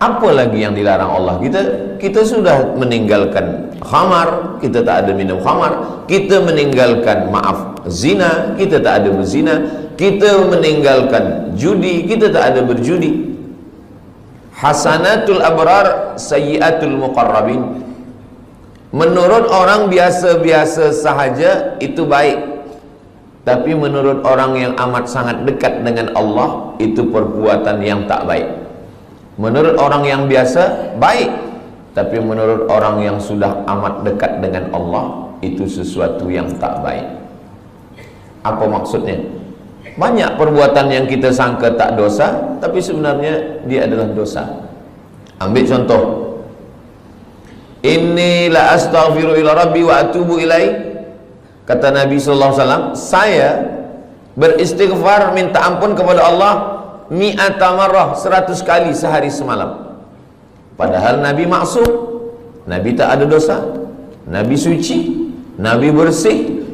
Apa lagi yang dilarang Allah? Kita sudah meninggalkan khamar, kita tak ada minum khamar, kita meninggalkan zina, kita tak ada berzina, kita meninggalkan judi, kita tak ada berjudi. Hasanatul abrar sayyiatul muqarrabin. Menurut orang biasa-biasa sahaja itu baik, tapi menurut orang yang amat sangat dekat dengan Allah itu perbuatan yang tak baik. Menurut orang yang biasa baik, tapi menurut orang yang sudah amat dekat dengan Allah itu sesuatu yang tak baik. Apa maksudnya? Banyak perbuatan yang kita sangka tak dosa, tapi sebenarnya dia adalah dosa. Ambil contoh, inni la astaghfiru ila rabbi wa atubu ilai. Kata Nabi sallallahu alaihi wasallam, saya beristighfar minta ampun kepada Allah mi'ata marrah, 100 kali sehari semalam. Padahal Nabi maksum, Nabi tak ada dosa, Nabi suci, Nabi bersih.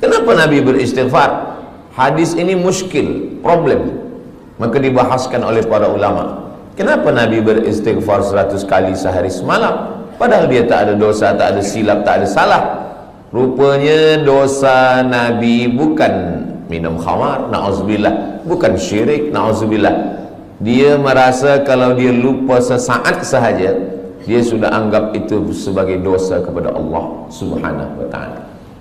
Kenapa Nabi beristighfar? Hadis ini muskil, problem. Maka dibahaskan oleh para ulama, kenapa Nabi beristighfar 100 kali sehari semalam? Padahal dia tak ada dosa, tak ada silap, tak ada salah. Rupanya dosa Nabi bukan minum khamar, na'udzubillah, bukan syirik, na'udzubillah. Dia merasa kalau dia lupa sesaat sahaja, dia sudah anggap itu sebagai dosa kepada Allah Subhanahu wa ta'ala.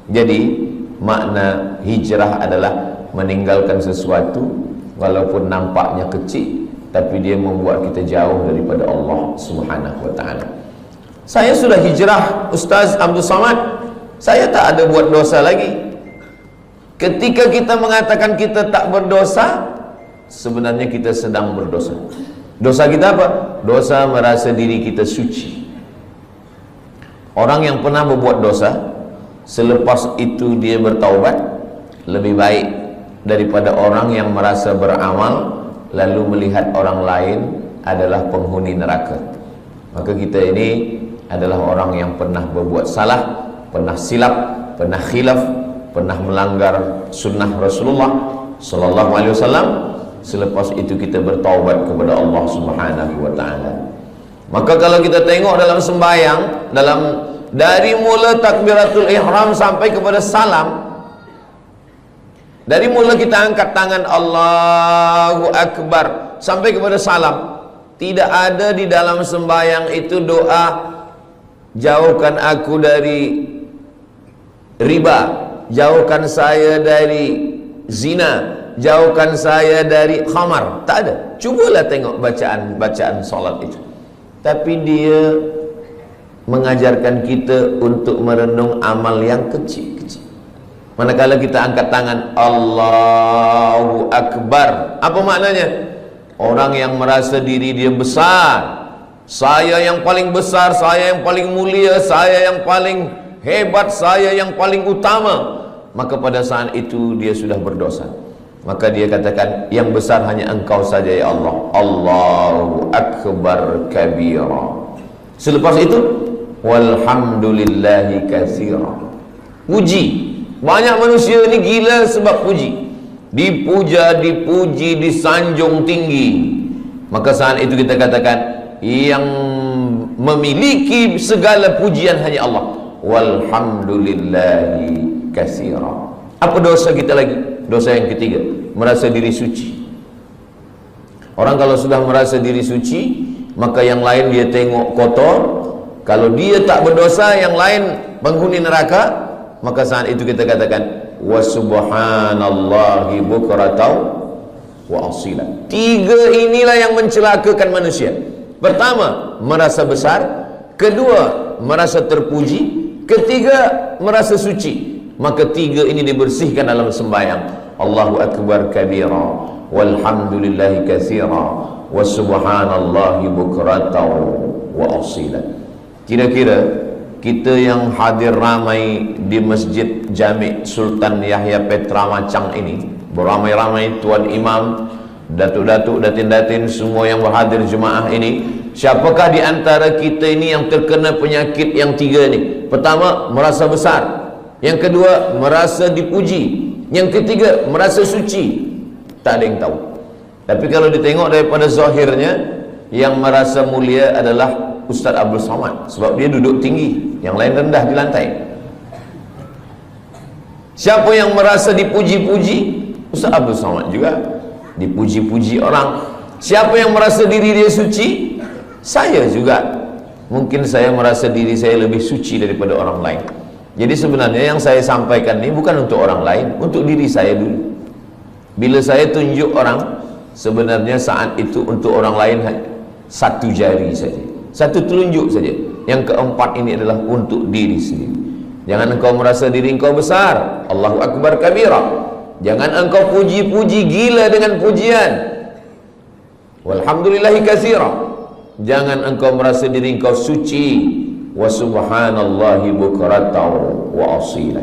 Jadi makna hijrah adalah meninggalkan sesuatu walaupun nampaknya kecil, tapi dia membuat kita jauh daripada Allah Subhanahu wa ta'ala. Saya sudah hijrah, Ustaz Abdul Samad, saya tak ada buat dosa lagi. Ketika kita mengatakan kita tak berdosa, sebenarnya kita sedang berdosa. Dosa kita apa? Dosa merasa diri kita suci. Orang yang pernah berbuat dosa, selepas itu dia bertaubat, lebih baik daripada orang yang merasa beramal lalu melihat orang lain adalah penghuni neraka. Maka kita ini adalah orang yang pernah berbuat salah, pernah silap, pernah khilaf, pernah melanggar sunnah Rasulullah sallallahu alaihi wasallam. Selepas itu kita bertaubat kepada Allah Subhanahu wa ta'ala. Maka kalau kita tengok dalam sembahyang, dari mula takbiratul ihram sampai kepada salam, dari mula kita angkat tangan Allahu Akbar sampai kepada salam, tidak ada di dalam sembahyang itu doa jauhkan aku dari riba, jauhkan saya dari zina, jauhkan saya dari khamar. Tak ada. Cubalah tengok bacaan solat itu. Tapi dia mengajarkan kita untuk merenung amal yang kecil-kecil. Manakala kita angkat tangan Allahu Akbar, apa maknanya? Orang yang merasa diri dia besar, saya yang paling besar, saya yang paling mulia, saya yang paling hebat, saya yang paling utama, maka pada saat itu dia sudah berdosa. Maka dia katakan, yang besar hanya engkau saja ya Allah. Allahu Akbar kabira. Selepas itu, walhamdulillahi katsira. Puji. Banyak manusia ini gila sebab puji. Dipuja, dipuji, disanjung tinggi. Maka saat itu kita katakan, yang memiliki segala pujian hanya Allah. Walhamdulillahi katsira. Apa dosa kita lagi? Dosa yang ketiga, merasa diri suci. Orang kalau sudah merasa diri suci, maka yang lain dia tengok kotor. Kalau dia tak berdosa, yang lain penghuni neraka. Maka saat itu kita katakan wa subhanallahi bukratan wa asila. Tiga inilah yang mencelakakan manusia. Pertama, merasa besar. Kedua, merasa terpuji. Ketiga, merasa suci. Maka tiga ini dibersihkan dalam sembahyang. Allahu Akbar kabira, walhamdulillahi katsira, wa subhanallahi bukratan wa asila. Kira-kira kita yang hadir ramai di Masjid Jami' Sultan Yahya Petra Macang ini, beramai-ramai tuan imam, datuk-datuk, datin-datin, semua yang berhadir jemaah ini, siapakah di antara kita ini yang terkena penyakit yang tiga ini? Pertama, merasa besar. Yang kedua, merasa dipuji. Yang ketiga, merasa suci. Tak ada yang tahu. Tapi kalau ditengok daripada zahirnya, yang merasa mulia adalah Ustaz Abdul Somad, sebab dia duduk tinggi, yang lain rendah di lantai. Siapa yang merasa dipuji-puji? Ustaz Abdul Somad juga dipuji-puji orang. Siapa yang merasa diri dia suci? Saya juga. Mungkin saya merasa diri saya lebih suci daripada orang lain. Jadi sebenarnya yang saya sampaikan ini bukan untuk orang lain, untuk diri saya dulu. Bila saya tunjuk orang, sebenarnya saat itu untuk orang lain satu jari saja, satu telunjuk saja. Yang keempat ini adalah untuk diri sendiri. Jangan engkau merasa diri engkau besar, Allahu Akbar kabira. Jangan engkau puji-puji gila dengan pujian, walhamdulillahi katsira. Jangan engkau merasa diri engkau suci, wa subhanallahi bukratan wa asila.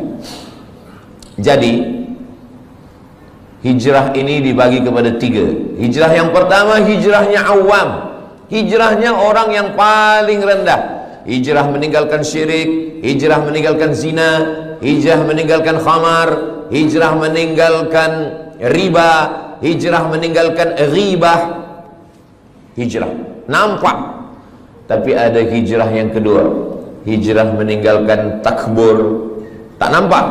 Jadi hijrah ini dibagi kepada tiga. Hijrah yang pertama, hijrahnya awam, hijrahnya orang yang paling rendah. Hijrah meninggalkan syirik, hijrah meninggalkan zina, hijrah meninggalkan khamar, hijrah meninggalkan riba, hijrah meninggalkan ghibah. Hijrah nampak. Tapi ada hijrah yang kedua, hijrah meninggalkan takbur. Tak nampak.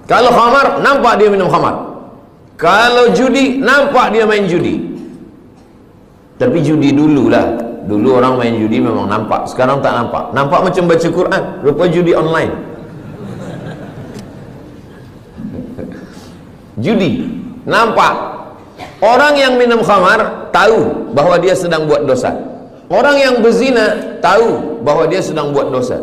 Kalau khamar, nampak dia minum khamar. Kalau judi, nampak dia main judi. Tapi judi dululah. Dulu orang main judi memang nampak, sekarang tak nampak. Nampak macam baca Quran, rupa judi online. Judi nampak. Orang yang minum khamar tahu bahwa dia sedang buat dosa. Orang yang berzina tahu bahwa dia sedang buat dosa.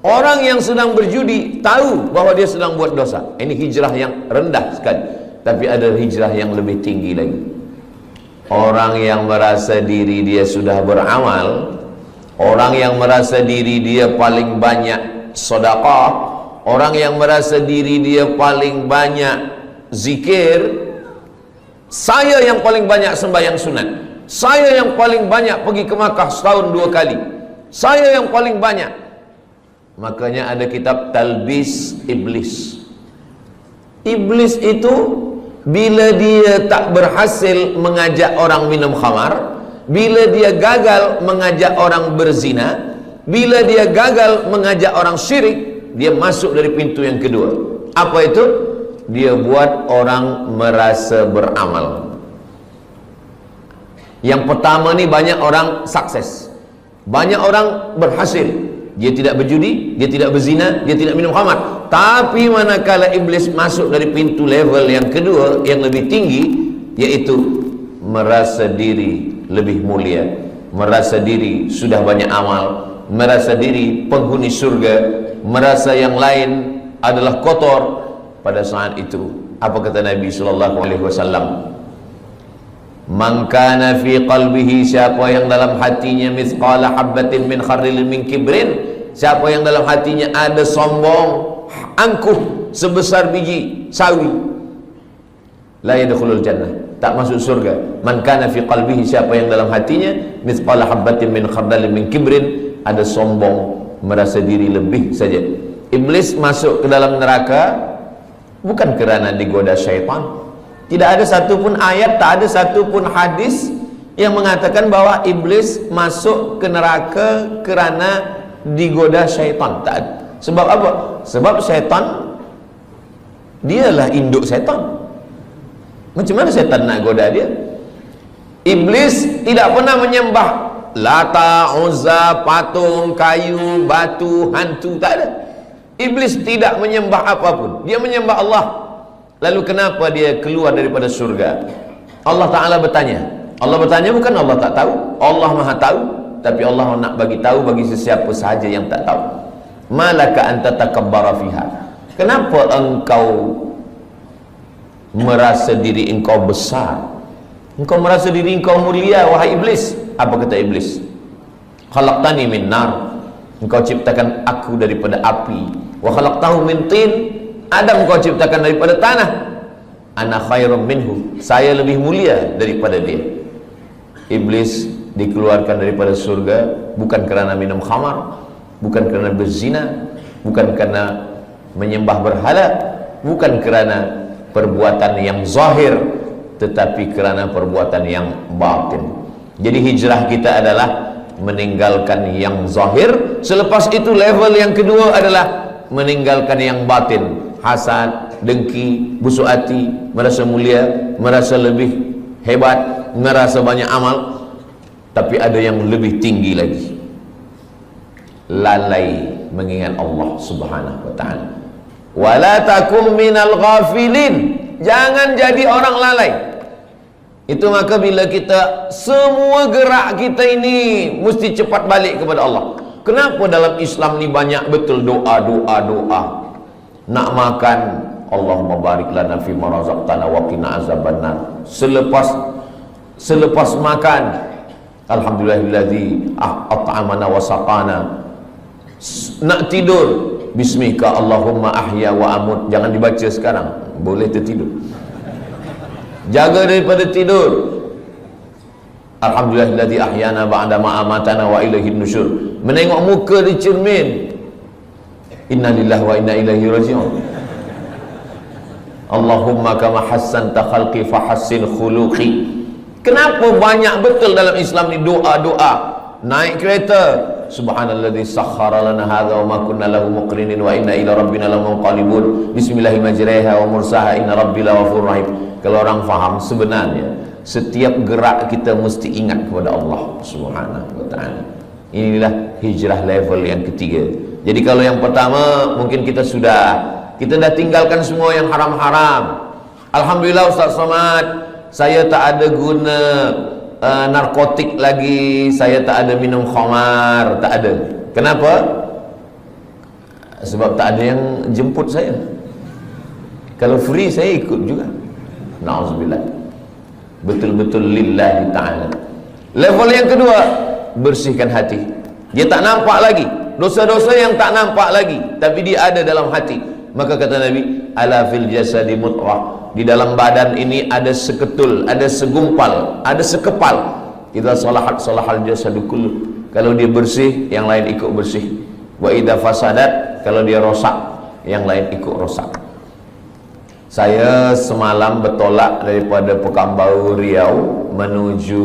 Orang yang sedang berjudi tahu bahwa dia sedang buat dosa. Ini hijrah yang rendah sekali. Tapi ada hijrah yang lebih tinggi lagi. Orang yang merasa diri dia sudah beramal, orang yang merasa diri dia paling banyak sedekah, orang yang merasa diri dia paling banyak zikir. Saya yang paling banyak sembahyang sunat, saya yang paling banyak pergi ke Makkah setahun 2 kali, saya yang paling banyak. Makanya ada kitab Talbis Iblis. Iblis itu bila dia tak berhasil mengajak orang minum khamar, bila dia gagal mengajak orang berzina, bila dia gagal mengajak orang syirik, dia masuk dari pintu yang kedua. Apa itu? Dia buat orang merasa beramal. Yang pertama ni banyak orang sukses, banyak orang berhasil. Dia tidak berjudi, dia tidak berzina, dia tidak minum khamar. Tapi manakala iblis masuk dari pintu level yang kedua, yang lebih tinggi, yaitu merasa diri lebih mulia, merasa diri sudah banyak amal, merasa diri penghuni surga, merasa yang lain adalah kotor. Pada saat itu, apa kata Nabi SAW? Man kana fi qalbihi, siapa yang dalam hatinya mithqala habbatin min khardalin min kibrin, siapa yang dalam hatinya ada sombong, angkuh sebesar biji sawi, la yadkhulul jannah, tak masuk surga. Man kana fi qalbihi, siapa yang dalam hatinya mithqala habbatin min khardalin min kibrin, ada sombong, merasa diri lebih saja. Iblis masuk ke dalam neraka bukan kerana digoda syaitan. Tidak ada satu pun ayat, tak ada satu pun hadis yang mengatakan bahwa iblis masuk ke neraka kerana digoda syaitan. Tak ada. Sebab apa? Sebab syaitan dialah induk syaitan. Macam mana syaitan nak goda dia? Iblis tidak pernah menyembah Lata, Uzza, patung, kayu, batu, hantu. Tak ada. Iblis tidak menyembah apapun. Dia menyembah Allah. Lalu kenapa dia keluar daripada surga? Allah Ta'ala bertanya. Allah bertanya bukan Allah tak tahu. Allah Maha tahu. Tapi Allah nak bagi tahu bagi sesiapa sahaja yang tak tahu. Malaka anta takabbara fiha. Kenapa engkau merasa diri engkau besar? Engkau merasa diri engkau mulia, wahai iblis. Apa kata iblis? Khalaqtani min nar. Engkau ciptakan aku daripada api. Wa khalaqtahu min tin. Adam kau ciptakan daripada tanah. Ana khairum minhu. Saya lebih mulia daripada dia. Iblis dikeluarkan daripada surga bukan kerana minum khamar, bukan kerana berzina, bukan kerana menyembah berhala, bukan kerana perbuatan yang zahir, tetapi kerana perbuatan yang batin. Jadi hijrah kita adalah meninggalkan yang zahir. Selepas itu level yang kedua adalah meninggalkan yang batin, hasad, dengki, busuk hati, merasa mulia, merasa lebih hebat, merasa banyak amal. Tapi ada yang lebih tinggi lagi, lalai mengingat Allah Subhanahu wa ta'ala. Wala takum minal ghafilin, jangan jadi orang lalai. Itu maka bila kita, semua gerak kita ini mesti cepat balik kepada Allah. Kenapa dalam Islam ni banyak betul doa. Nak makan, Allahumma barik lana fi ma razaqtana wa qina azabannar. Selepas makan, alhamdulillahillazi at'amana wa saqana. Nak tidur, bismika Allahumma ahya wa amut. Jangan dibaca sekarang, boleh tertidur. Jaga daripada tidur. Alhamdulillahillazi ahyana ba'da ma amatana wa ilaihin nusyur. Menengok muka di cermin, innalillahi wa inna ilaihi raji'un. Allahumma kama hassanta khalqi fahassin khuluqi. Kenapa banyak betul dalam Islam ni doa-doa? Naik kereta, subhanalladzi sakhkhara lana hadza wa ma kunna lahu muqrinin wa inna ila rabbina lamunqalibun. Bismillahi majriha wa mursaha inna rabbi laghafurur rahim. Kalau orang faham, sebenarnya setiap gerak kita mesti ingat kepada Allah Subhanahu wa ta'ala. Inilah hijrah level yang ketiga. Jadi kalau yang pertama mungkin kita dah tinggalkan semua yang haram-haram. Alhamdulillah Ustaz Somad, saya tak ada guna narkotik lagi, saya tak ada minum khamar, tak ada. Kenapa? Sebab tak ada yang jemput saya. Kalau free saya ikut juga. Na'udzubillah. Betul-betul lillahi ta'ala. Level yang kedua, bersihkan hati. Dia tak nampak lagi dosa-dosa yang tak nampak lagi, tapi dia ada dalam hati. Maka kata Nabi, ala fil jasadi mudghah, di dalam badan ini ada seketul, ada segumpal, ada sekepal. Idza salahat salahal jasadu kullu. Kalau dia bersih, yang lain ikut bersih. Wa idza fasadat, kalau dia rosak, yang lain ikut rosak. Saya semalam bertolak daripada Pekanbaru Riau menuju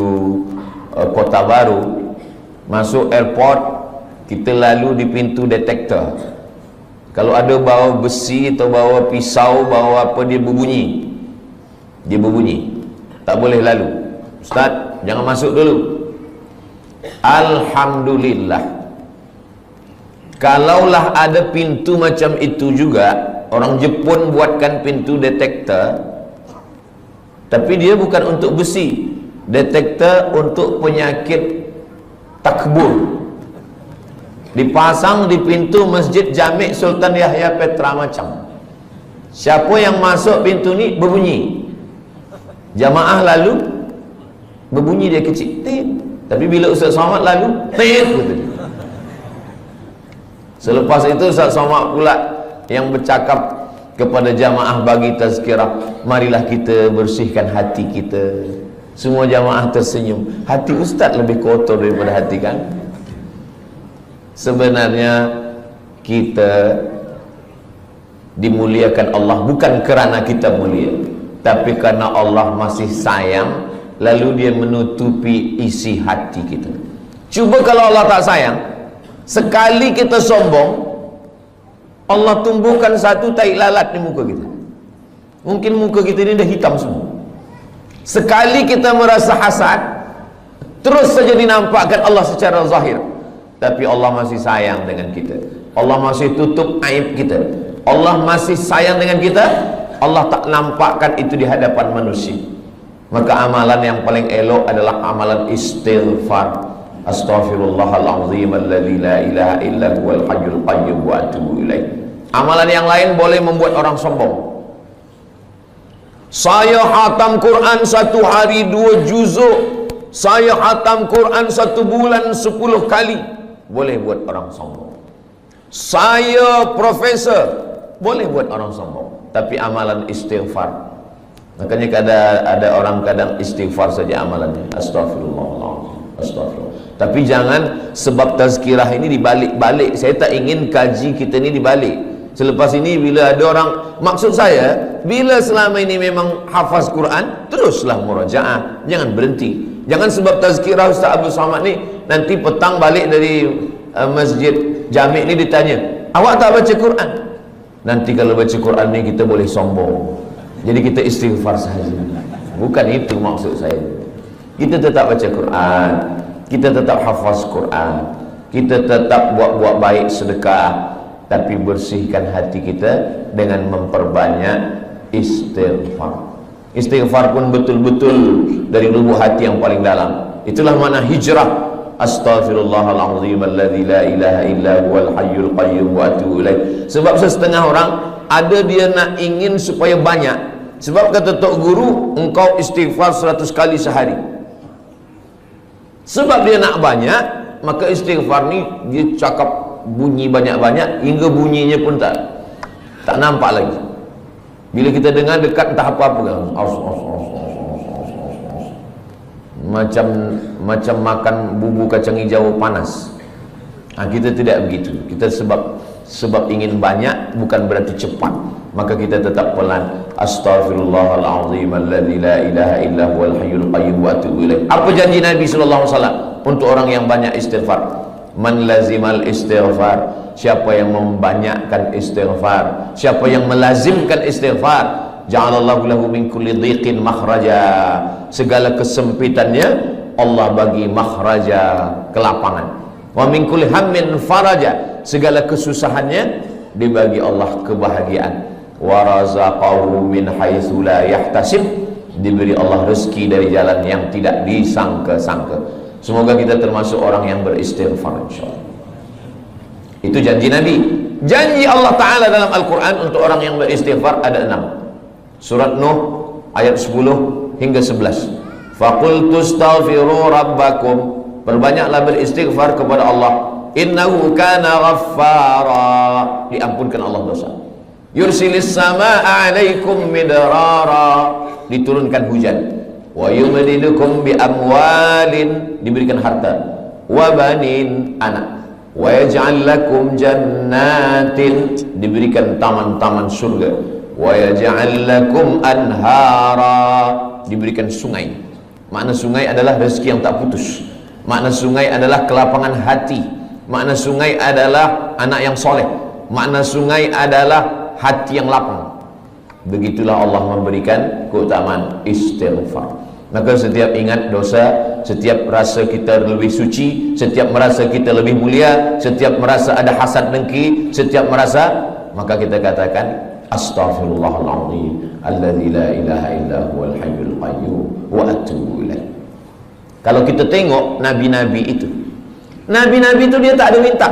Kota Baru. Masuk airport, kita lalu di pintu detektor. Kalau ada bawa besi atau bawa pisau, bawa apa, dia berbunyi. Dia berbunyi. Tak boleh lalu. Ustaz, jangan masuk dulu. Alhamdulillah, kalaulah ada pintu macam itu juga, orang Jepun buatkan pintu detektor, tapi dia bukan untuk besi. Detektor untuk penyakit takbur, dipasang di pintu Masjid Jami' Sultan Yahya Petra Macang. Siapa yang masuk pintu ni berbunyi, jamaah lalu berbunyi dia kecil, tapi bila Ustaz Somad lalu, selepas itu Ustaz Somad pula yang bercakap kepada jamaah bagi tazkirah, marilah kita bersihkan hati kita. Semua jamaah tersenyum. Hati Ustaz lebih kotor daripada hati kan? Sebenarnya kita dimuliakan Allah bukan kerana kita mulia, tapi karena Allah masih sayang, lalu dia menutupi isi hati kita. Cuba kalau Allah tak sayang, sekali kita sombong, Allah tumbuhkan satu tai lalat di muka kita. Mungkin muka kita ini dah hitam semua. Sekali kita merasa hasad, terus saja dinampakkan Allah secara zahir. Tapi Allah masih sayang dengan kita. Allah masih tutup aib kita. Allah masih sayang dengan kita. Allah tak nampakkan itu di hadapan manusia. Maka amalan yang paling elok adalah amalan istighfar. Astaghfirullahalazim alladzi la ilaha illa huwal hayyul qayyum wa atubu ilaih. Amalan yang lain boleh membuat orang sombong. Saya khatam Quran satu hari 2 juzuk, saya khatam Quran 1 bulan 10 kali, boleh buat orang sombong. Saya profesor, boleh buat orang sombong. Tapi amalan istighfar, makanya ada orang kadang istighfar saja amalannya, astagfirullah, astagfirullah. Tapi jangan sebab tazkirah ini dibalik-balik. Saya tak ingin kaji kita ini dibalik. Selepas ini bila ada orang, maksud saya, bila selama ini memang hafaz Quran, teruslah murajaah, jangan berhenti. Jangan sebab tazkirah Ustaz Abdul Samad ni, nanti petang balik dari masjid Jami' ni ditanya, awak tak baca Quran? Nanti kalau baca Quran ni kita boleh sombong, jadi kita istighfar sahaja. Bukan itu maksud saya. Kita tetap baca Quran, kita tetap hafaz Quran, kita tetap buat baik sedekah, tapi bersihkan hati kita dengan memperbanyak istighfar. Istighfar pun betul-betul dari lubuk hati yang paling dalam. Itulah makna hijrah. Astaghfirullahalazim alladzi la ilaha illa huwal hayyul qayyum wa atubu ilaih. Sebab setengah orang ada dia nak ingin supaya banyak. Sebab kata tok guru, engkau istighfar 100 kali sehari. Sebab dia nak banyak, maka istighfar ni dia cakap bunyi banyak-banyak hingga bunyinya pun tak nampak lagi. Bila kita dengar dekat entah apa-apa kan, macam makan bubur kacang hijau panas. Kita tidak begitu. Kita sebab ingin banyak bukan berarti cepat, maka kita tetap pelan. Astaghfirullahalazim alladzi la ilaha illa huwal hayyul qayyum wa atubu ilaih. Apa janji Nabi sallallahu alaihi wasallam untuk orang yang banyak istighfar? Man lazimal istighfar, siapa yang membanyakkan istighfar, siapa yang melazimkan istighfar, ja'alallahu lahu min kulli dhiqin makhraja, segala kesempitannya Allah bagi makhraja, kelapangan. Wa min kulli hammin faraja, segala kesusahannya dibagi Allah kebahagiaan. Wa razaqahu min haitsu la yahtasib, diberi Allah rezeki dari jalan yang tidak disangka-sangka. Semoga kita termasuk orang yang beristighfar, insyaallah. Itu janji Nabi. Janji Allah Ta'ala dalam Al-Quran untuk orang yang beristighfar ada 6. Surat Nuh ayat 10 hingga 11. Faqultu astaghfiru rabbakum, perbanyaklah beristighfar kepada Allah. Innahu kana ghaffara, diampunkan Allah dosa. Yursilis samaa'a 'alaikum midrara, diturunkan hujan. Wa yumdidukum bi amwalin, diberikan harta. Wa banin, anak. Wa yaj'al lakum jannatin, diberikan taman-taman surga. Wa yaj'al lakum anhara, diberikan sungai. Makna sungai adalah rezeki yang tak putus. Makna sungai adalah kelapangan hati. Makna sungai adalah anak yang soleh. Makna sungai adalah hati yang lapang. Begitulah Allah memberikan keutamaan istighfar. Maka setiap ingat dosa, setiap merasa kita lebih suci, setiap merasa kita lebih mulia, setiap merasa ada hasad dengki, setiap merasa, maka kita katakan astaghfirullahalazim alladzi la ilaha illa huwal hayyul qayyum wa atubu ilaih. Kalau kita tengok nabi-nabi itu, nabi-nabi itu dia tak ada minta.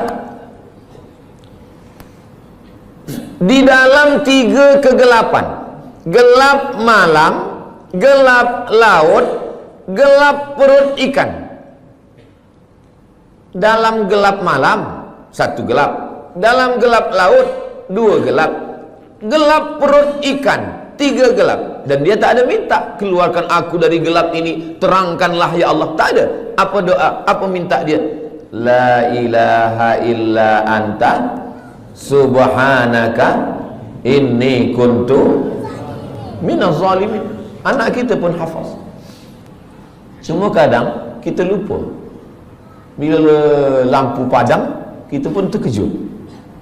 Di dalam 3 kegelapan, gelap malam, gelap laut, gelap perut ikan. Dalam gelap malam 1 gelap, dalam gelap laut 2 gelap, gelap perut ikan 3 gelap. Dan dia tak ada minta, keluarkan aku dari gelap ini, terangkanlah ya Allah. Tak ada. Apa doa? Apa minta dia? La ilaha illa anta subhanaka inni kuntu minaz zalimin. Anak kita pun hafaz. Cuma kadang kita lupa. Bila lampu padam, kita pun terkejut.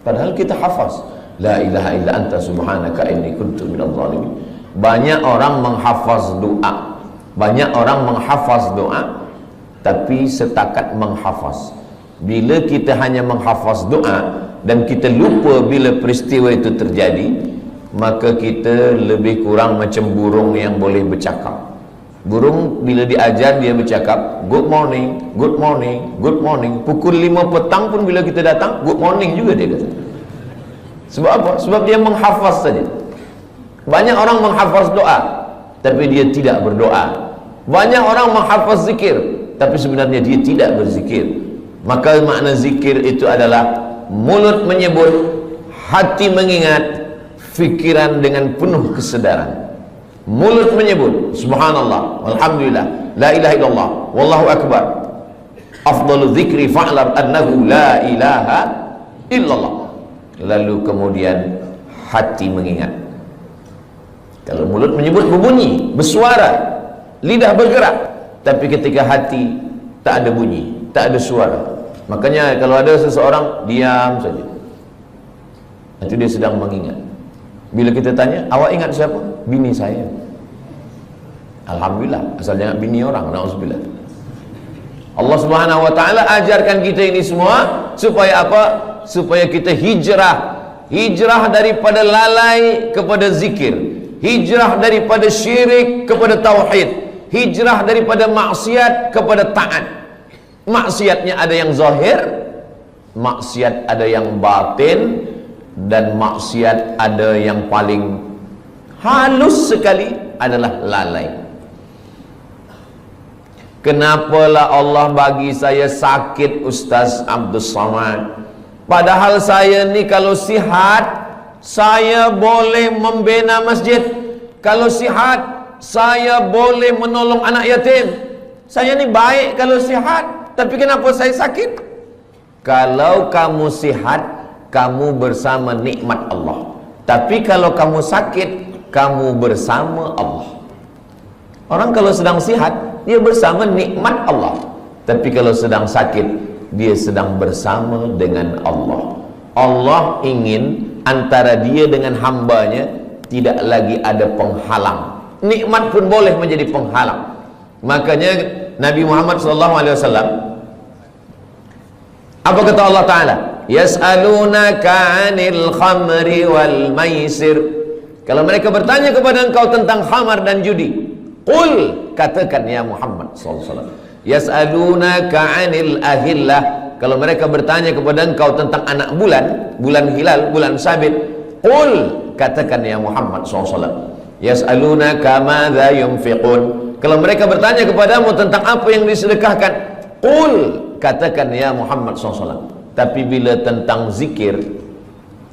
Padahal kita hafaz. La ilaha illa anta subhanaka inni kuntu minaz zalimin. Banyak orang menghafaz doa. Banyak orang menghafaz doa, tapi setakat menghafaz. Bila kita hanya menghafaz doa dan kita lupa bila peristiwa itu terjadi, maka kita lebih kurang macam burung yang boleh bercakap. Burung bila diajar dia bercakap, good morning, good morning, good morning. Pukul 5 petang pun bila kita datang, good morning juga dia kata. Sebab apa? Sebab dia menghafaz saja. Banyak orang menghafaz doa, tapi dia tidak berdoa. Banyak orang menghafaz zikir, tapi sebenarnya dia tidak berzikir. Maka makna zikir itu adalah mulut menyebut, hati mengingat, fikiran dengan penuh kesedaran. Mulut menyebut subhanallah, alhamdulillah, la ilaha illallah, wallahu akbar, afdalu dzikri fa'lam annahu la ilaha illallah. Lalu kemudian hati mengingat. Kalau mulut menyebut berbunyi, bersuara, lidah bergerak, tapi ketika hati tak ada bunyi, tak ada suara. Makanya kalau ada seseorang diam saja, itu dia sedang mengingat. Bila kita tanya, awak ingat siapa? Bini saya. Alhamdulillah, asal jangan bini orang, na'udzubillah. Allah Subhanahu wa taala ajarkan kita ini semua supaya apa? Supaya kita hijrah. Hijrah daripada lalai kepada zikir, hijrah daripada syirik kepada tauhid, hijrah daripada maksiat kepada taat. Maksiatnya ada yang zahir, maksiat ada yang batin, dan maksiat ada yang paling halus sekali adalah lalai. Kenapalah Allah bagi saya sakit, Ustaz Abdul Samad? Padahal saya ni kalau sihat, saya boleh membina masjid. Kalau sihat, saya boleh menolong anak yatim. Saya ni baik kalau sihat, tapi kenapa saya sakit? Kalau kamu sihat, kamu bersama nikmat Allah. Tapi kalau kamu sakit, kamu bersama Allah. Orang kalau sedang sihat, dia bersama nikmat Allah. Tapi kalau sedang sakit, dia sedang bersama dengan Allah. Allah ingin antara dia dengan hambanya tidak lagi ada penghalang. Nikmat pun boleh menjadi penghalang. Makanya Nabi Muhammad SAW, apa kata Allah Ta'ala? Yas'alunaka 'anil khamri wal maisir. Kalau mereka bertanya kepada engkau tentang khamar dan judi, qul, katakan ya Muhammad SAW, yas'alunaka 'anil ahillah. Kalau mereka bertanya kepada engkau tentang anak bulan, bulan hilal, bulan sabit, qul, katakan ya Muhammad SAW, yas'alunaka madza yunfiqun. Kalau mereka bertanya kepadamu tentang apa yang disedekahkan, qul, katakan ya Muhammad SAW. Tapi bila tentang zikir,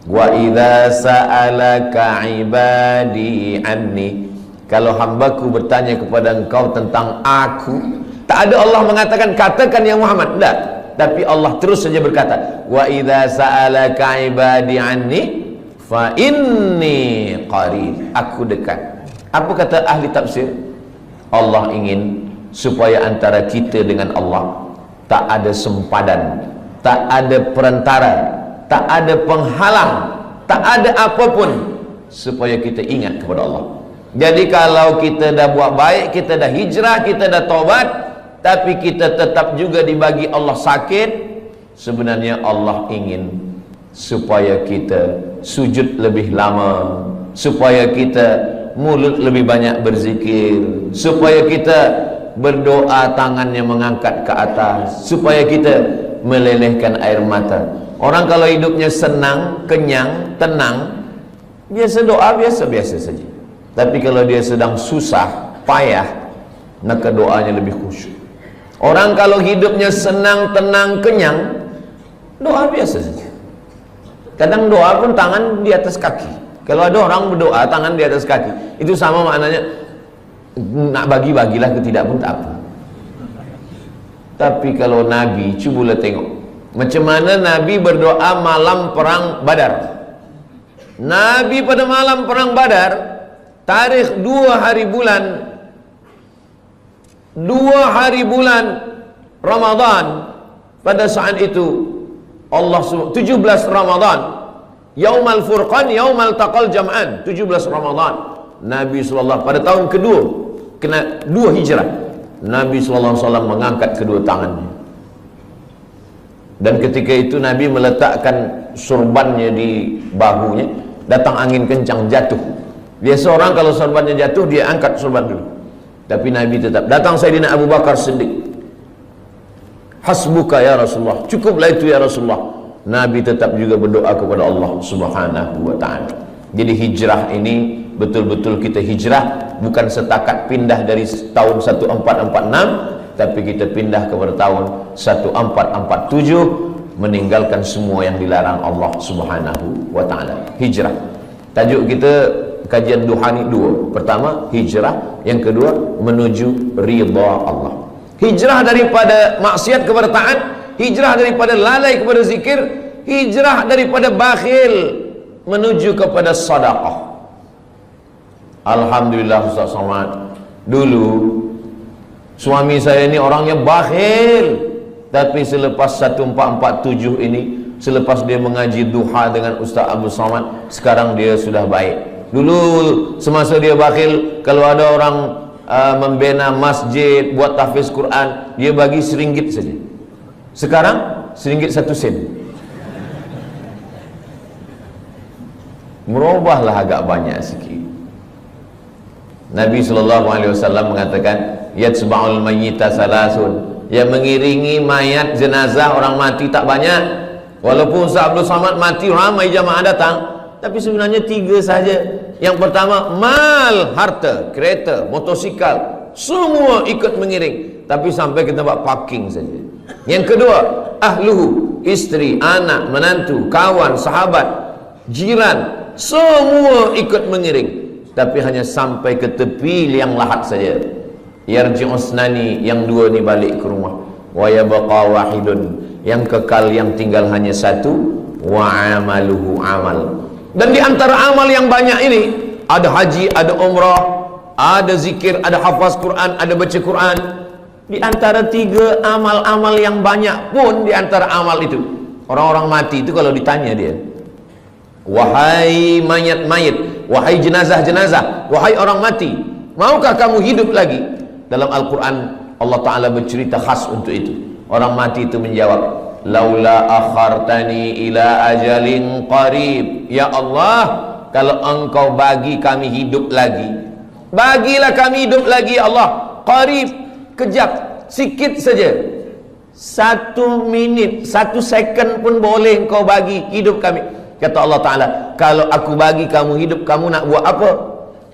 wa idza sa'alaka ibadi anni, kalau hambaku bertanya kepada engkau tentang aku, tak ada Allah mengatakan katakan ya Muhammad, tidak. Tapi Allah terus saja berkata, wa idza sa'alaka ibadi anni fa inni qarib, aku dekat. Apa kata ahli tafsir? Allah ingin supaya antara kita dengan Allah tak ada sempadan, tak ada perantara, tak ada penghalang, tak ada apapun, supaya kita ingat kepada Allah. Jadi kalau kita dah buat baik, kita dah hijrah, kita dah taubat, tapi kita tetap juga dibagi Allah sakit, sebenarnya Allah ingin supaya kita sujud lebih lama, supaya kita mulut lebih banyak berzikir, supaya kita berdoa tangannya mengangkat ke atas, supaya kita melelehkan air mata. Orang kalau hidupnya senang, kenyang, tenang, biasa doa biasa-biasa saja. Tapi kalau dia sedang susah, payah, maka doanya lebih khusyuk. Orang kalau hidupnya senang, tenang, kenyang, doa biasa saja. Kadang doa pun tangan di atas kaki. Kalau ada orang berdoa tangan di atas kaki, itu sama maknanya nak bagi-bagilah, ke tidak pun tak apa. Tapi kalau Nabi, cubalah tengok macam mana Nabi berdoa malam perang Badar. Nabi pada malam perang Badar, tarikh 2 hari bulan Ramadan, pada saat itu Allah 17 Ramadan, Yaumal Furqan, Yaumal Taqal Jam'an, 17 Ramadan, Nabi SAW pada tahun kedua, kena 2 hijrah, Nabi SAW mengangkat kedua tangannya, dan ketika itu Nabi meletakkan surbannya di bahunya, datang angin kencang, jatuh. Biasa orang kalau surbannya jatuh, dia angkat surban dulu, tapi Nabi tetap. Datang Sayyidina Abu Bakar Siddiq, hasbuka ya Rasulullah, cukuplah itu ya Rasulullah. Nabi tetap juga berdoa kepada Allah Subhanahu wa ta'ala. Jadi hijrah ini betul-betul kita hijrah, bukan setakat pindah dari tahun 1446, tapi kita pindah kepada tahun 1447, meninggalkan semua yang dilarang Allah Subhanahu wa ta'ala. Hijrah. Tajuk kita kajian duha ni 2. Pertama, hijrah. Yang kedua, menuju ridha Allah. Hijrah daripada maksiat kepada taat, hijrah daripada lalai kepada zikir, hijrah daripada bakhil menuju kepada sedekah. Alhamdulillah Ustaz Somad, dulu Suami saya ini orangnya bakhil, tapi selepas 1447 ini, selepas dia mengaji duha dengan Ustaz Abdul Somad, sekarang dia sudah baik. Dulu semasa dia bakhil, kalau ada orang membina masjid, buat tahfiz Quran, dia bagi RM1 saja. Sekarang RM1 1 sen. Merubahlah agak banyak sikit. Nabi SAW mengatakan, yatsba'ul mayyita salasun, yang mengiringi mayat jenazah orang mati tak banyak. Walaupun Ustaz Abdul Somad mati, ramai jamaah datang, tapi sebenarnya 3 saja. Yang pertama, mal, harta, kereta, motosikal, semua ikut mengiring, tapi sampai ke tempat parking saja. Yang kedua, ahluhu, isteri, anak, menantu, kawan, sahabat, jiran, semua ikut mengiring, tapi hanya sampai ke tepi liang lahat saja. Yarji'u usnani, yang 2 ni balik ke rumah. Wa yabqa wahidun, yang kekal, yang tinggal hanya 1. Wa amaluhu amal. Dan di antara amal yang banyak ini, ada haji, ada umrah, ada zikir, ada hafaz Quran, ada baca Quran. Di antara 3 amal-amal yang banyak pun, di antara amal itu, orang-orang mati itu kalau ditanya dia, wahai mayat-mayat, wahai jenazah-jenazah, wahai orang mati, maukah kamu hidup lagi? Dalam Al-Quran Allah Ta'ala bercerita khas untuk itu. Orang mati itu menjawab, laula akhartani ila ajalin qarib, ya Allah, kalau engkau bagi kami hidup lagi, bagilah kami hidup lagi ya Allah, qarib, kejap, sikit saja, 1 minit, 1 second pun boleh engkau bagi hidup kami. Kata Allah Ta'ala, kalau aku bagi kamu hidup, kamu nak buat apa?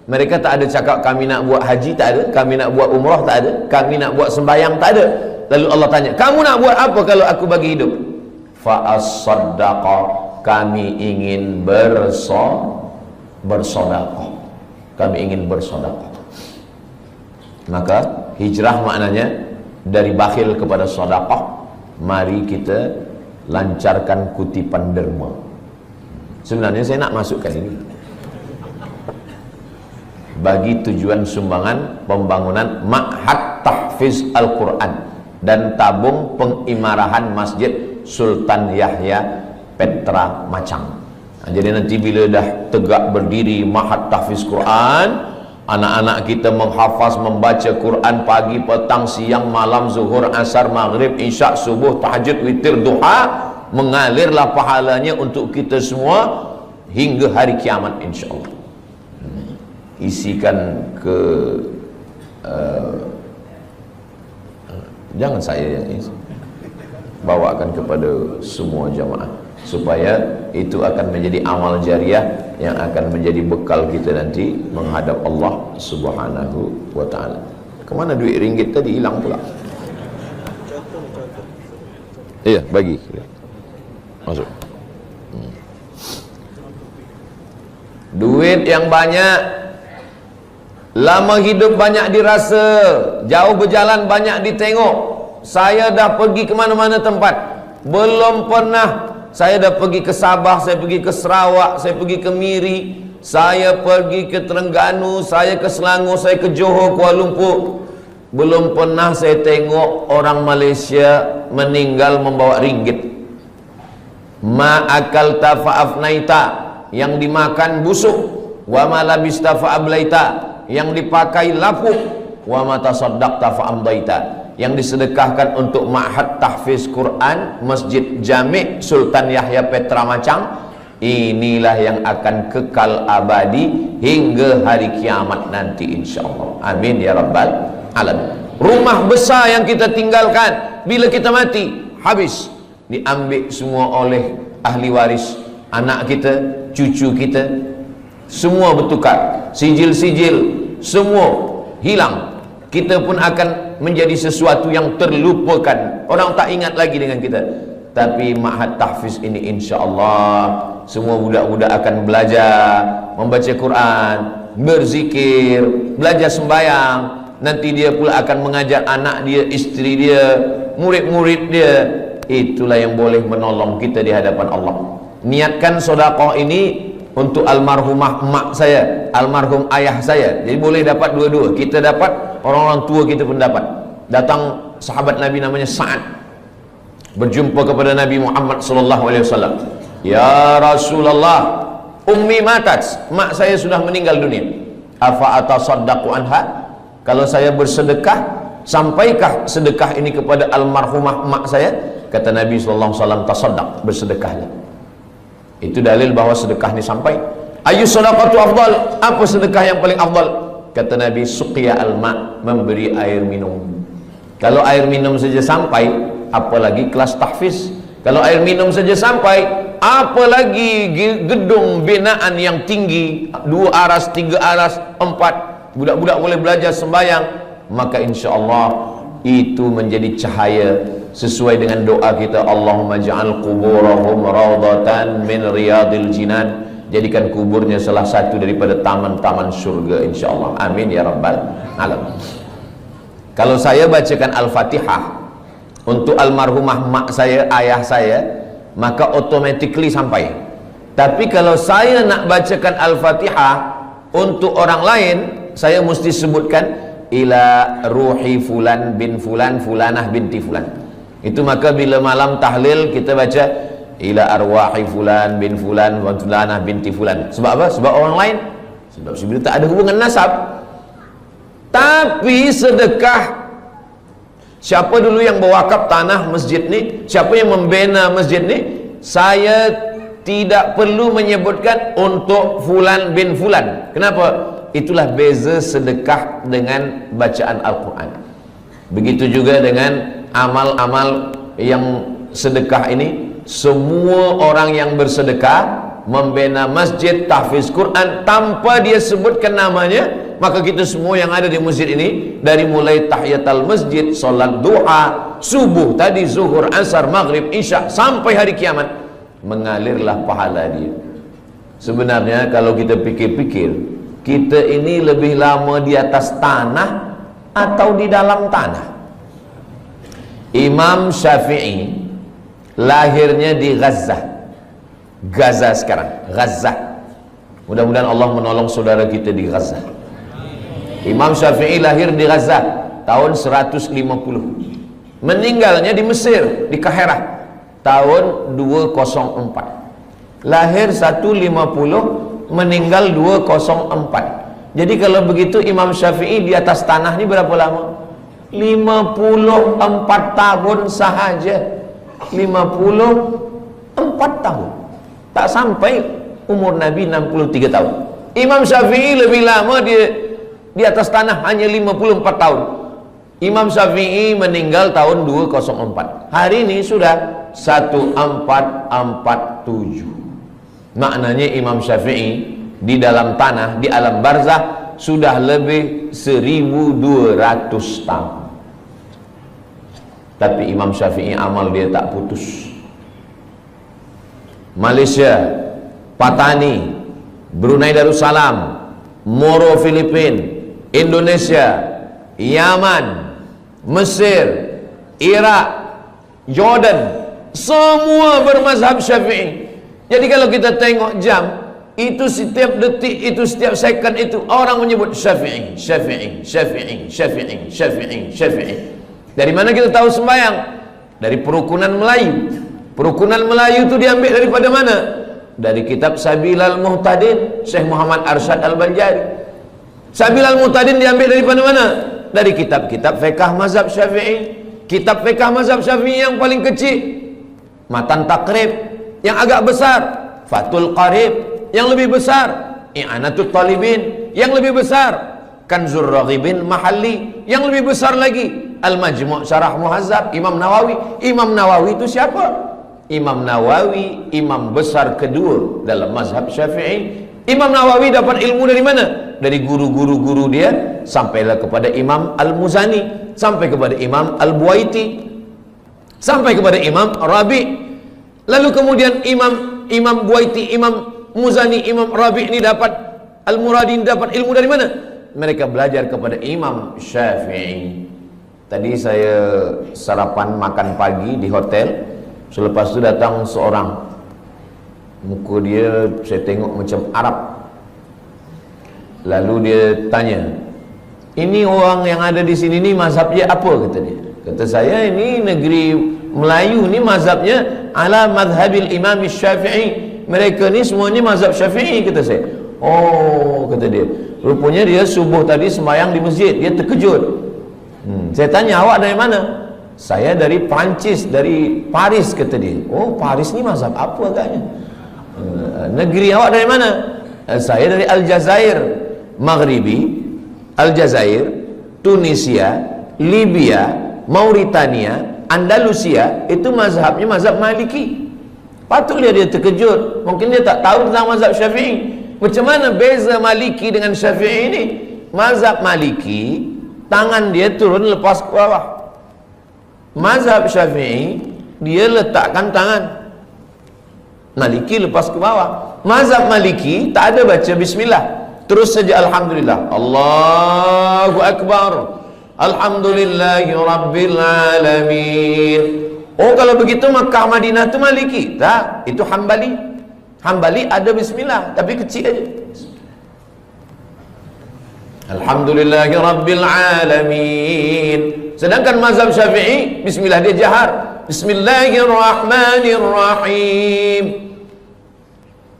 Mereka tak ada cakap kami nak buat haji, tak ada. Kami nak buat umrah, tak ada. Kami nak buat sembahyang, tak ada. Lalu Allah tanya, kamu nak buat apa kalau aku bagi hidup? Fa'as-saddaqa, kami ingin bersedekah. Kami ingin bersedekah. Maka hijrah maknanya dari bakhil kepada sedekah. Mari kita lancarkan kutipan derma. Sebenarnya saya nak masukkan ini bagi tujuan sumbangan pembangunan Ma'had Tahfiz Al-Quran dan tabung pengimarahan Masjid Sultan Yahya Petra Macang. Jadi nanti bila dah tegak berdiri Ma'had Tahfiz Quran, anak-anak kita menghafaz, membaca Quran pagi, petang, siang, malam, zuhur, asar, maghrib, isyak, subuh, tahajud, witir, duha, mengalirlah pahalanya untuk kita semua hingga hari kiamat insyaAllah. Isikan ke jangan saya yang isi, bawakan kepada semua jamaah, supaya itu akan menjadi amal jariah yang akan menjadi bekal kita nanti menghadap Allah Subhanahu wa ta'ala. Kemana duit ringgit tadi? Hilang pula. Iya, bagi masuk. Duit yang banyak, lama hidup banyak dirasa, jauh berjalan banyak ditengok. Saya dah pergi ke mana-mana tempat, belum pernah. Saya dah pergi ke Sabah, saya pergi ke Sarawak, saya pergi ke Miri, saya pergi ke Terengganu, saya ke Selangor, saya ke Johor, Kuala Lumpur. Belum pernah saya tengok orang Malaysia meninggal membawa ringgit. Ma'akalta fa'afnaita, yang dimakan busuk. Wa ma labista fa'ablaita, yang dipakai lapuk. Wa ma tasaddaqta fa'amdaita, yang disedekahkan untuk Ma'had Tahfiz Quran Masjid Jami' Sultan Yahya Petra Macang, inilah yang akan kekal abadi hingga hari kiamat nanti insyaAllah. Amin ya rabbal alamin. Rumah besar yang kita tinggalkan, bila kita mati, habis, diambil semua oleh ahli waris, anak kita, cucu kita, semua bertukar, sijil-sijil semua hilang. Kita pun akan menjadi sesuatu yang terlupakan, orang tak ingat lagi dengan kita. Tapi Ma'had Tahfiz ini insya-Allah semua budak-budak akan belajar membaca Quran, berzikir, belajar sembahyang. Nanti dia pula akan mengajar anak dia, isteri dia, murid-murid dia. Itulah yang boleh menolong kita di hadapan Allah. Niatkan sedekah ini untuk almarhumah emak saya, almarhum ayah saya. Jadi boleh dapat dua-dua. Kita dapat, orang-orang tua kita pun dapat. Datang sahabat Nabi namanya Sa'ad, berjumpa kepada Nabi Muhammad sallallahu alaihi wasallam. Ya Rasulullah, ummi matat, mak saya sudah meninggal dunia. Afa atasaddaqu anha? Kalau saya bersedekah, sampaikah sedekah ini kepada almarhumah mak saya? Kata Nabi sallallahu alaihi wasallam, tasaddaq, bersedekahlah. Itu dalil bahwa sedekah ini sampai. Ayu sadaqatu afdal? Apa sedekah yang paling afdal? Kata Nabi, suqiya al-ma', memberi air minum. Kalau air minum saja sampai, apalagi kelas tahfiz. Kalau air minum saja sampai, apalagi gedung binaan yang tinggi, 2 aras, 3 aras, 4, budak-budak boleh belajar sembahyang, maka insya-Allah itu menjadi cahaya sesuai dengan doa kita, Allahumma ja'al quburahum rawdatan min riyadil jinan. Jadikan kuburnya salah satu daripada taman-taman surga insya-Allah. Amin ya rabbal alamin. Kalau saya bacakan Al-Fatihah untuk almarhumah mak saya, ayah saya, maka automatically sampai. Tapi kalau saya nak bacakan Al-Fatihah untuk orang lain, saya mesti sebutkan ila ruhi fulan bin fulan fulanah binti fulan. Itu maka bila malam tahlil kita baca ila arwahi fulan bin fulan wa fulanah binti fulan. Sebab apa? Sebab orang lain. Sebab sebenarnya tak ada hubungan nasab. Tapi sedekah, siapa dulu yang berwakaf tanah masjid ni, siapa yang membina masjid ni, saya tidak perlu menyebutkan untuk fulan bin fulan. Kenapa? Itulah beza sedekah dengan bacaan Al-Quran. Begitu juga dengan amal-amal yang sedekah ini. Semua orang yang bersedekah, membina masjid, tahfiz Quran, tanpa dia sebutkan namanya, maka kita semua yang ada di masjid ini, dari mulai tahiyatul masjid, solat duha, subuh tadi, zuhur, asar, maghrib, isya, sampai hari kiamat, mengalirlah pahala dia. Sebenarnya kalau kita pikir-pikir, kita ini lebih lama di atas tanah atau di dalam tanah? Imam Syafi'i lahirnya di Gaza sekarang, Gaza. Mudah-mudahan Allah menolong saudara kita di Gaza. Imam Syafi'i lahir di Gaza tahun 150. Meninggalnya di Mesir, di Kahirah tahun 204. Lahir 150, meninggal 204. Jadi kalau begitu Imam Syafi'i di atas tanah ini berapa lama? 54 tahun sahaja. 54 tahun. Tak sampai umur Nabi 63 tahun. Imam Syafi'i lebih lama di atas tanah, hanya 54 tahun. Imam Syafi'i meninggal tahun 204. Hari ini sudah 1447. Maknanya Imam Syafi'i di dalam tanah, di alam barzah, sudah lebih 1200 tahun. Tapi Imam Syafi'i amal dia tak putus. Malaysia, Patani, Brunei Darussalam, Moro Filipina, Indonesia, Yaman, Mesir, Iraq, Jordan, semua bermazhab Syafi'i. Jadi kalau kita tengok jam, itu setiap detik, itu setiap second, itu orang menyebut Syafi'i, Syafi'i, Syafi'i, Syafi'i, Syafi'i, Syafi'i. Dari mana kita tahu sembahyang? Dari perukunan Melayu. Perukunan Melayu itu diambil daripada mana? Dari kitab Sabilal Muhtadin, Syekh Muhammad Arsyad Al-Banjari. Sabilal Muhtadin diambil daripada mana? Dari kitab-kitab fiqh mazhab Syafi'i. Kitab fiqh mazhab Syafi'i yang paling kecil, Matan Taqrib. Yang agak besar, Fathul Qarib. Yang lebih besar, I'anatul Talibin. Yang lebih besar, Kanzur Raghibin Mahalli. Yang lebih besar lagi, Al-Majmu' Syarah Muhazzab, Imam Nawawi. Imam Nawawi itu siapa? Imam Nawawi imam besar kedua dalam mazhab Syafi'i. Imam Nawawi dapat ilmu dari mana? Dari guru-guru dia, sampailah kepada Imam Al-Muzani, sampai kepada Imam Al-Buaiti, sampai kepada Imam Rabi'. Lalu kemudian Imam Buaiti, Imam Muzani, Imam Rabi' ini dapat, Al-Muradi dapat ilmu dari mana? Mereka belajar kepada Imam Syafi'i. Tadi saya sarapan makan pagi di hotel. Selepas itu datang seorang, muka dia saya tengok macam Arab. Lalu dia tanya, ini orang yang ada di sini ni mazhabnya apa, kata dia. Kata saya, ini negeri Melayu ni mazhabnya ala madhabil Imam Syafi'i. Mereka ni semuanya mazhab Syafi'i, kata saya. Oh, kata dia, rupanya dia subuh tadi sembahyang di masjid, dia terkejut. Saya tanya, awak dari mana? Saya dari Perancis, dari Paris, kata dia. Oh, Paris ni mazhab apa agaknya? Negeri awak dari mana? Saya dari Aljazair Maghribi, Aljazair, Tunisia, Libya, Mauritania, Andalusia. Itu mazhabnya mazhab Maliki. Patutlah dia terkejut. Mungkin dia tak tahu tentang mazhab Syafi'i. Macam mana beza Maliki dengan Syafi'i ini? Mazhab Maliki, tangan dia turun lepas ke bawah. Mazhab Syafi'i, dia letakkan tangan. Maliki lepas ke bawah. Mazhab Maliki tak ada baca bismillah, terus saja alhamdulillah, Allahu Akbar, alhamdulillahi rabbil alamin. Oh, kalau begitu Makkah Madinah tu Maliki? Tak, itu Hambali. Hambali ada bismillah, tapi kecil aja. Alhamdulillahi rabbil alamin. Sedangkan mazhab Syafi'i, bismillah dia jahar. Bismillahirrahmanirrahim.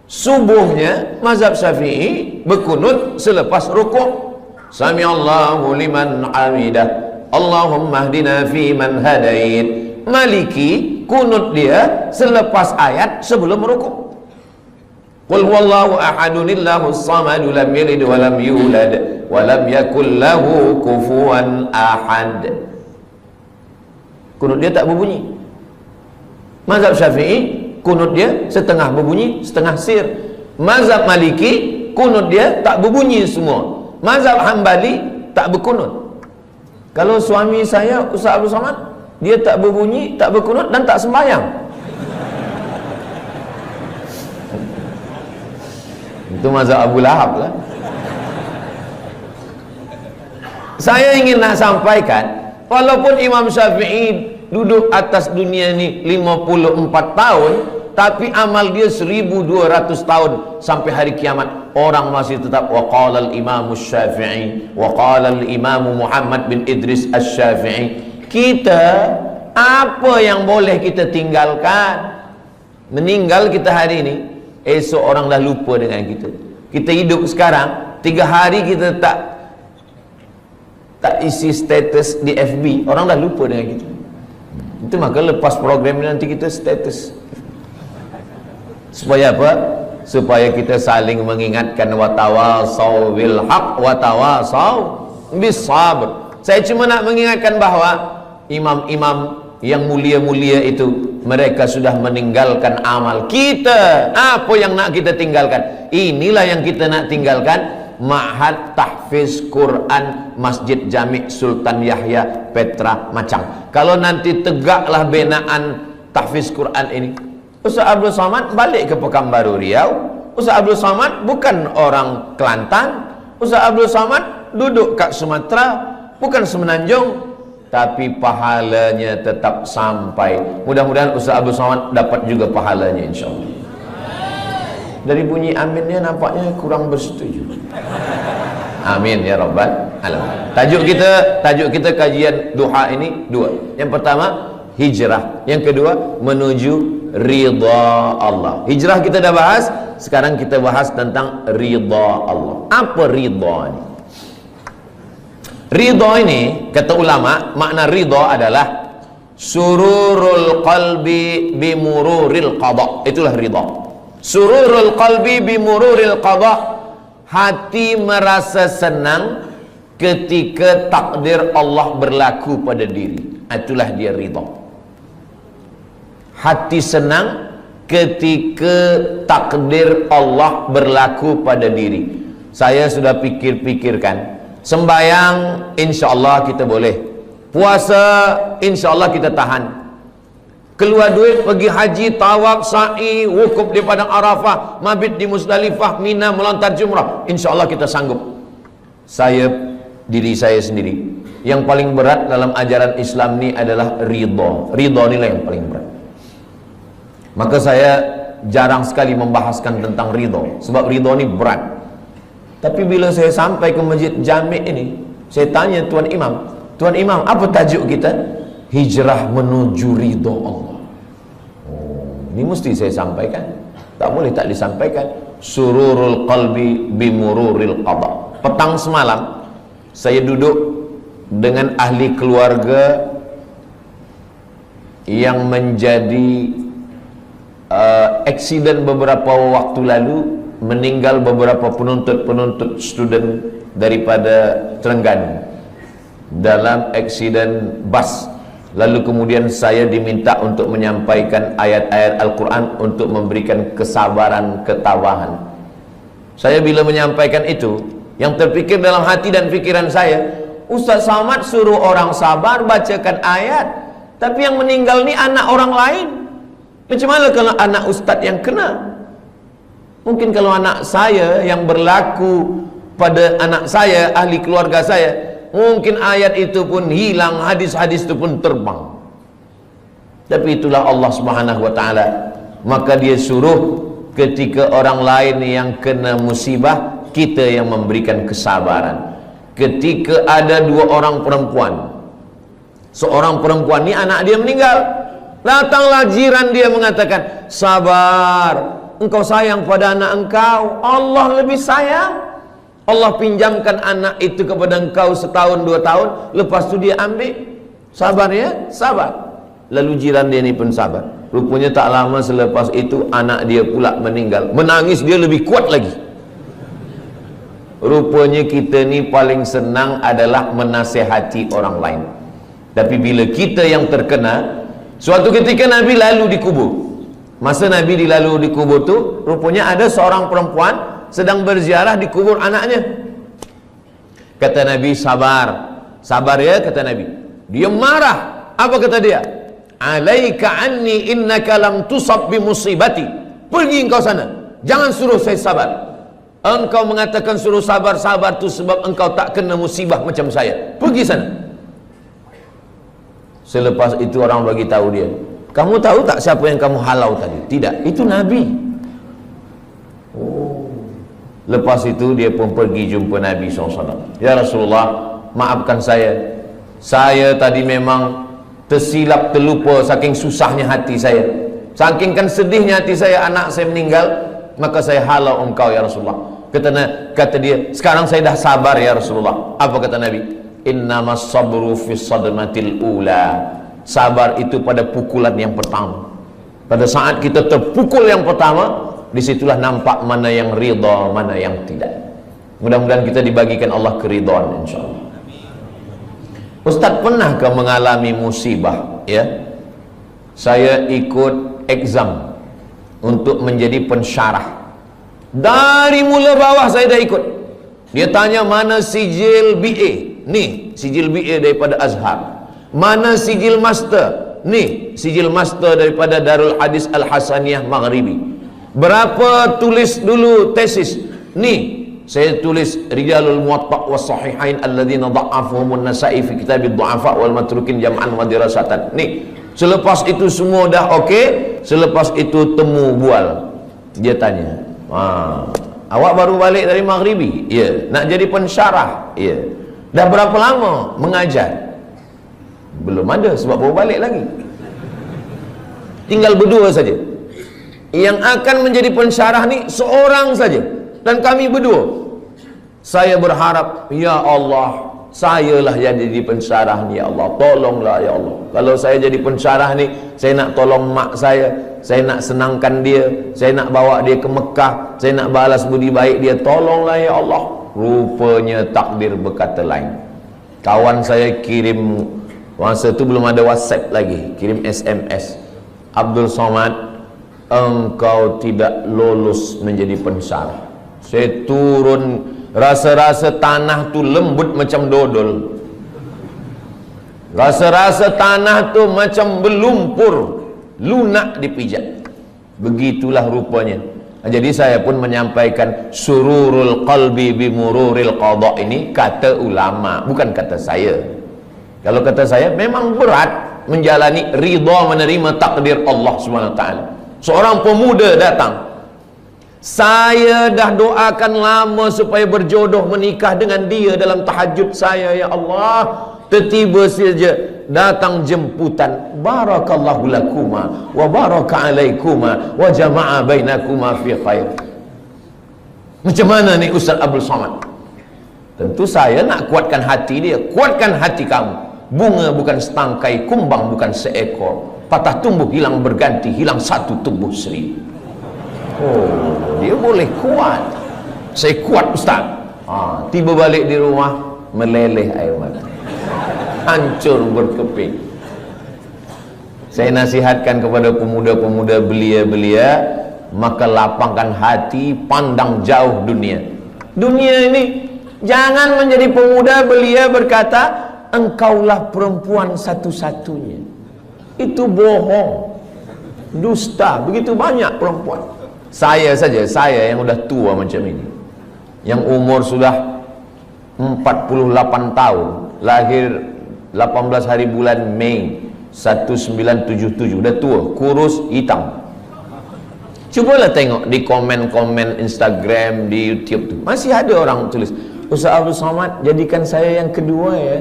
Subuhnya mazhab Syafi'i berkunut selepas rukuk. Sami Allahu liman hamidah, Allahumma hdina fi man hadait. Maliki kunut dia selepas ayat sebelum rukuk. Qul huwallahu ahadun illahus samad lam yalid wa lam yulad wa lam yakul lahu kufuwan ahad. Kunut dia tak berbunyi. Mazhab Syafi'i kunut dia setengah berbunyi, setengah sir. Mazhab Maliki kunut dia tak berbunyi semua. Mazhab Hambali tak berkunut. Kalau suami saya Ustaz Abdul Somad, dia tak berbunyi, tak berkunut dan tak sembahyang. Itu mazhab Abu Lahab lah. Saya ingin nak sampaikan, walaupun Imam Syafi'i duduk atas dunia ni 54 tahun, tapi amal dia 1200 tahun sampai hari kiamat. Orang masih tetap waqala al-Imam Syafi'i, waqala al-Imam Muhammad bin Idris Asy-Syafi'i. Kita, apa yang boleh kita tinggalkan? Meninggal kita hari ini, esok orang dah lupa dengan kita. Kita hidup sekarang, 3 hari kita tak isi status di FB, orang dah lupa dengan kita. Itu maka lepas program ini nanti kita status. Supaya apa? Supaya kita saling mengingatkan, watawasau bil haq watawasau bis sabr. Saya cuma nak mengingatkan bahawa imam-imam yang mulia-mulia itu, mereka sudah meninggalkan amal. Kita, apa yang nak kita tinggalkan? Inilah yang kita nak tinggalkan. Ma'had Tahfiz Quran Masjid Jami' Sultan Yahya Petra Macang. Kalau nanti tegaklah binaan Tahfiz Quran ini, Ustaz Abdul Somad balik ke Pekanbaru Riau. Ustaz Abdul Somad bukan orang Kelantan. Ustaz Abdul Somad duduk kat Sumatera, bukan Semenanjung, tapi pahalanya tetap sampai. Mudah-mudahan Ustaz Abdul Somad dapat juga pahalanya, insyaAllah. Dari bunyi aminnya nampaknya kurang bersetuju. Amin ya rabbal alamin. Tajuk kita kajian duha ini 2. Yang pertama hijrah, yang kedua menuju ridha Allah. Hijrah kita dah bahas, sekarang kita bahas tentang ridha Allah. Apa ridha ini? Ridha ini, kata ulama, makna ridha adalah sururul qalbi bimururil qada. Itulah ridha. Sururul qalbi bimururil qada. Hati merasa senang ketika takdir Allah berlaku pada diri. Itulah dia ridha. Hati senang ketika takdir Allah berlaku pada diri. Saya sudah pikir-pikirkan. Sembayang insya-Allah kita boleh. Puasa insya-Allah kita tahan. Keluar duit pergi haji, tawaf, sa'i, wukuf di padang Arafah, mabit di Musdalifah, Mina, melontar jumrah, insya-Allah kita sanggup. Diri saya sendiri, yang paling berat dalam ajaran Islam ni adalah ridha. Ridha inilah yang paling berat. Maka saya jarang sekali membahaskan tentang ridha, sebab ridha ni berat. Tapi bila saya sampai ke Masjid Jami' ini, Saya tanya Tuan Imam, apa tajuk kita? Hijrah menuju ridha Allah. Ini mesti saya sampaikan, tak boleh tak disampaikan. Sururul qalbi bimururil qada. Petang semalam saya duduk dengan ahli keluarga yang menjadi aksiden beberapa waktu lalu, meninggal beberapa penuntut student daripada Terengganu dalam aksiden bas. Lalu kemudian saya diminta untuk menyampaikan ayat-ayat Al-Quran untuk memberikan kesabaran, ketabahan. Saya bila menyampaikan itu, yang terpikir dalam hati dan pikiran saya, Ustaz Samad suruh orang sabar bacakan ayat, tapi yang meninggal ni anak orang lain. Macam mana kalau anak Ustaz yang kena? Mungkin kalau anak saya yang berlaku pada anak saya, ahli keluarga saya, mungkin ayat itu pun hilang, hadis-hadis itu pun terbang. Tapi itulah Allah Subhanahu wa ta'ala. Maka dia suruh ketika orang lain yang kena musibah, kita yang memberikan kesabaran. Ketika ada dua orang perempuan, seorang perempuan ni anak dia meninggal, datanglah jiran dia mengatakan, sabar, engkau sayang pada anak engkau, Allah lebih sayang. Allah pinjamkan anak itu kepada engkau setahun, 2 tahun, lepas tu dia ambil. Sabar ya, sabar. Lalu jiran dia ni pun sabar. Rupanya tak lama selepas itu anak dia pula meninggal. Menangis dia lebih kuat lagi. Rupanya kita ni paling senang adalah menasihati orang lain. Tapi bila kita yang terkena, suatu ketika Nabi lalu di kubur. Masa Nabi dilalu di kubur tu, rupanya ada seorang perempuan sedang berziarah di kubur anaknya. Kata Nabi, sabar, sabar ya, kata Nabi. Dia marah. Apa kata dia? Alaika anni innaka lam tusab bi musibati. Pergi engkau sana, jangan suruh saya sabar. Engkau mengatakan suruh sabar, sabar tu sebab engkau tak kena musibah macam saya. Pergi sana. Selepas itu orang bagi tahu dia, kamu tahu tak siapa yang kamu halau tadi? Tidak, itu Nabi. Lepas itu dia pun pergi jumpa Nabi SAW. Ya Rasulullah, maafkan saya. Saya tadi memang tersilap, terlupa, saking susahnya hati saya, saking kan sedihnya hati saya, anak saya meninggal, maka saya halau engkau ya Rasulullah. Kata dia, sekarang saya dah sabar ya Rasulullah. Apa kata Nabi? Innamas sabru fi sadmatil ula. Sabar itu pada pukulan yang pertama. Pada saat kita terpukul yang pertama, disitulah nampak mana yang ridha, mana yang tidak. Mudah-mudahan kita dibagikan Allah keridhaan insyaAllah. Ustaz, pernahkah mengalami musibah? Ya, saya ikut exam untuk menjadi pensyarah. Dari mula bawah saya dah ikut. Dia tanya mana sijil BA. Ni sijil BA daripada Azhar. Mana sijil master? Ni sijil master daripada Darul Hadis Al-Hasaniyah Maghribi. Berapa tulis dulu tesis? Ni saya tulis Rijalul Muwatta' was Sahihain alladzina dha'afuhum an-Nasa'i fi kitabid du'afa wal matrukin jam'an wa dirasatan. Ni selepas itu semua dah okey, selepas itu temu bual. Dia tanya, awak baru balik dari Maghribi? Ya. Nak jadi pensyarah? Ya. Dah berapa lama mengajar? Belum ada, sebab baru balik lagi. Tinggal berdua saja. Yang akan menjadi pensyarah ni seorang saja, dan kami berdua. Saya berharap, ya Allah, sayalah yang jadi pensyarah ni ya Allah. Tolonglah ya Allah. Kalau saya jadi pensyarah ni, saya nak tolong mak saya nak senangkan dia, saya nak bawa dia ke Mekah, saya nak balas budi baik dia. Tolonglah ya Allah. Rupanya takdir berkata lain. Kawan saya kirim, masa tu belum ada WhatsApp lagi, kirim SMS, Abdul Somad, engkau tidak lulus menjadi pensyarah. Saya turun, rasa-rasa tanah tu lembut macam dodol, rasa-rasa tanah tu macam berlumpur, lunak dipijat. Begitulah rupanya. Jadi saya pun menyampaikan sururul qalbi bimururil qada ini kata ulama, bukan kata saya. Kalau kata saya, memang berat menjalani ridha, menerima takdir Allah SWT. Seorang pemuda datang, Saya dah doakan lama supaya berjodoh menikah dengan dia dalam tahajud saya, ya Allah. Tiba-tiba saja datang jemputan, barakallahu lakuma wa baraka alaikuma wa jama'a bainakuma fi khair. Macam mana ni Ustaz Abdul Somad? Tentu saya nak kuatkan hati dia. Kuatkan hati kamu. Bunga bukan setangkai, kumbang bukan seekor. Patah tumbuh hilang berganti, hilang satu tumbuh seribu. Oh, dia boleh kuat. Saya kuat Ustaz. Tiba balik di rumah, meleleh air mata, hancur berkeping. Saya nasihatkan kepada pemuda-pemuda belia-belia, maka lapangkan hati, pandang jauh dunia. Dunia ini, jangan menjadi pemuda belia berkata engkaulah perempuan satu-satunya. Itu bohong, dusta. Begitu banyak perempuan. Saya saja, saya yang udah tua macam ini, yang umur sudah 48 tahun, lahir 18 hari bulan Mei 1977, udah tua, kurus, hitam. Cubalah tengok di komen-komen Instagram, di YouTube tuh, masih ada orang tulis, Ustaz Abdul Somad jadikan saya yang kedua ya.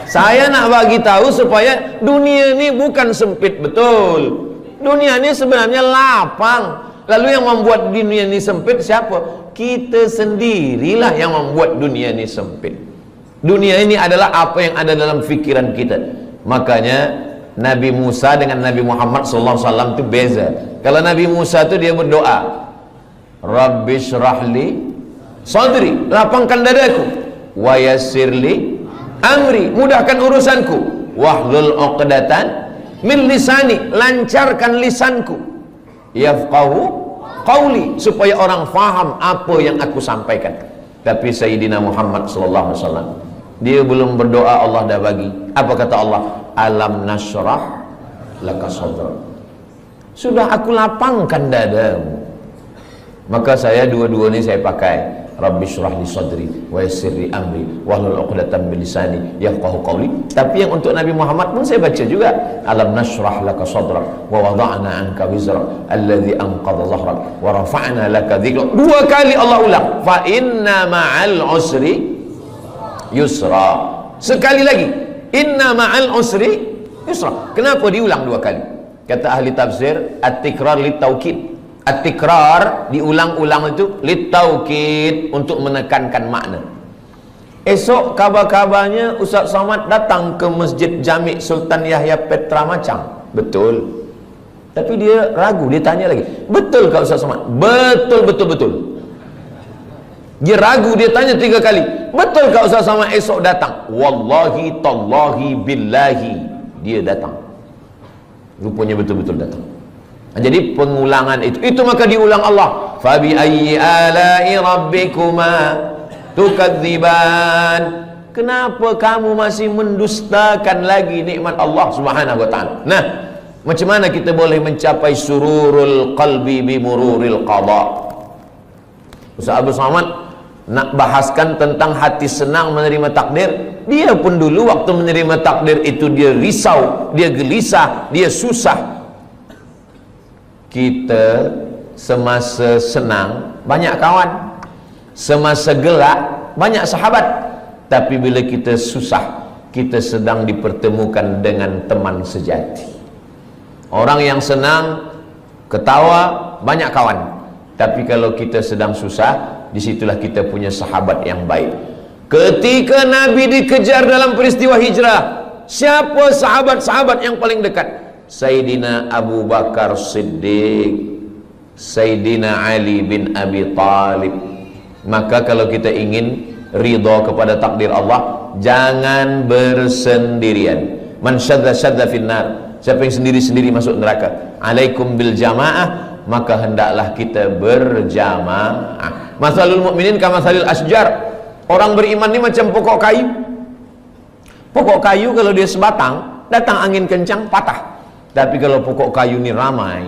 Saya nak bagi tahu supaya dunia ini bukan sempit betul. Dunia ini sebenarnya lapang. Lalu yang membuat dunia ini sempit siapa? Kita sendirilah yang membuat dunia ini sempit. Dunia ini adalah apa yang ada dalam fikiran kita. Makanya Nabi Musa dengan Nabi Muhammad SAW itu beza. Kalau Nabi Musa itu dia berdoa, Rabbi syrahli sadri, lapangkan dadaku, wa yassirli amri, mudahkan urusanku, wahlul uqdatan min lisani, lancarkan lisanku, yafqahu qauli, supaya orang faham apa yang aku sampaikan. Tapi Sayyidina Muhammad SAW, dia belum berdoa Allah dah bagi. Apa kata Allah? Alam nashrah laka sadrak, sudah aku lapangkan dadamu. Maka saya dua-dua ini saya pakai, Rabbi syrah li sadri wa yassir li amri wahlul 'uqdatam min lisani yafqahu qawli. Tapi yang untuk Nabi Muhammad pun saya baca juga, alam nashrah laka sadrak wa wada'na 'anka wizrak alladhi anqadha dhahrak wa rafa'na laka dhikrak. Dua kali Allah ulang, fa inna ma'al usri yusra. Sekali lagi, inna ma'al usri yusra. Kenapa diulang dua kali? Kata ahli tafsir, at-tikrar lit-taukid. At-tikrar, diulang-ulang itu lit-taukid, untuk menekankan makna. Esok kabar-kabarnya Ustaz Somad datang ke Masjid Jami' Sultan Yahya Petra Macang. Betul. Tapi dia ragu, dia tanya lagi, betul kah Ustaz Somad? Betul, betul, betul. Dia ragu, dia tanya 3 kali, betul kah Ustaz Somad esok datang? Wallahi, tallahi, billahi, dia datang. Rupanya betul-betul datang. Jadi pengulangan itu maka diulang Allah. Fabi ayyi ala'i rabbikuma tukadziban. Kenapa kamu masih mendustakan lagi nikmat Allah Subhanahu wa taala? Nah, macam mana kita boleh mencapai sururul qalbi bi mururil qada? Ustaz Abdul Somad nak bahaskan tentang hati senang menerima takdir. Dia pun dulu waktu menerima takdir itu dia risau, dia gelisah, dia susah. Kita semasa senang banyak kawan, semasa gelak banyak sahabat, tapi bila kita susah, kita sedang dipertemukan dengan teman sejati. Orang yang senang ketawa banyak kawan, tapi kalau kita sedang susah, disitulah kita punya sahabat yang baik. Ketika Nabi dikejar dalam peristiwa hijrah, siapa sahabat-sahabat yang paling dekat? Sayyidina Abu Bakar Siddiq, Sayyidina Ali bin Abi Talib. Maka kalau kita ingin ridha kepada takdir Allah, jangan bersendirian. Man syadza syadza finnar, siapa yang sendiri-sendiri masuk neraka. Alaikum bil jamaah, maka hendaklah kita berjamaah. Masalul mukminin kamasalil asjar. Orang beriman ini macam pokok kayu. Pokok kayu kalau dia sebatang, datang angin kencang patah. Tapi kalau pokok kayu ini ramai,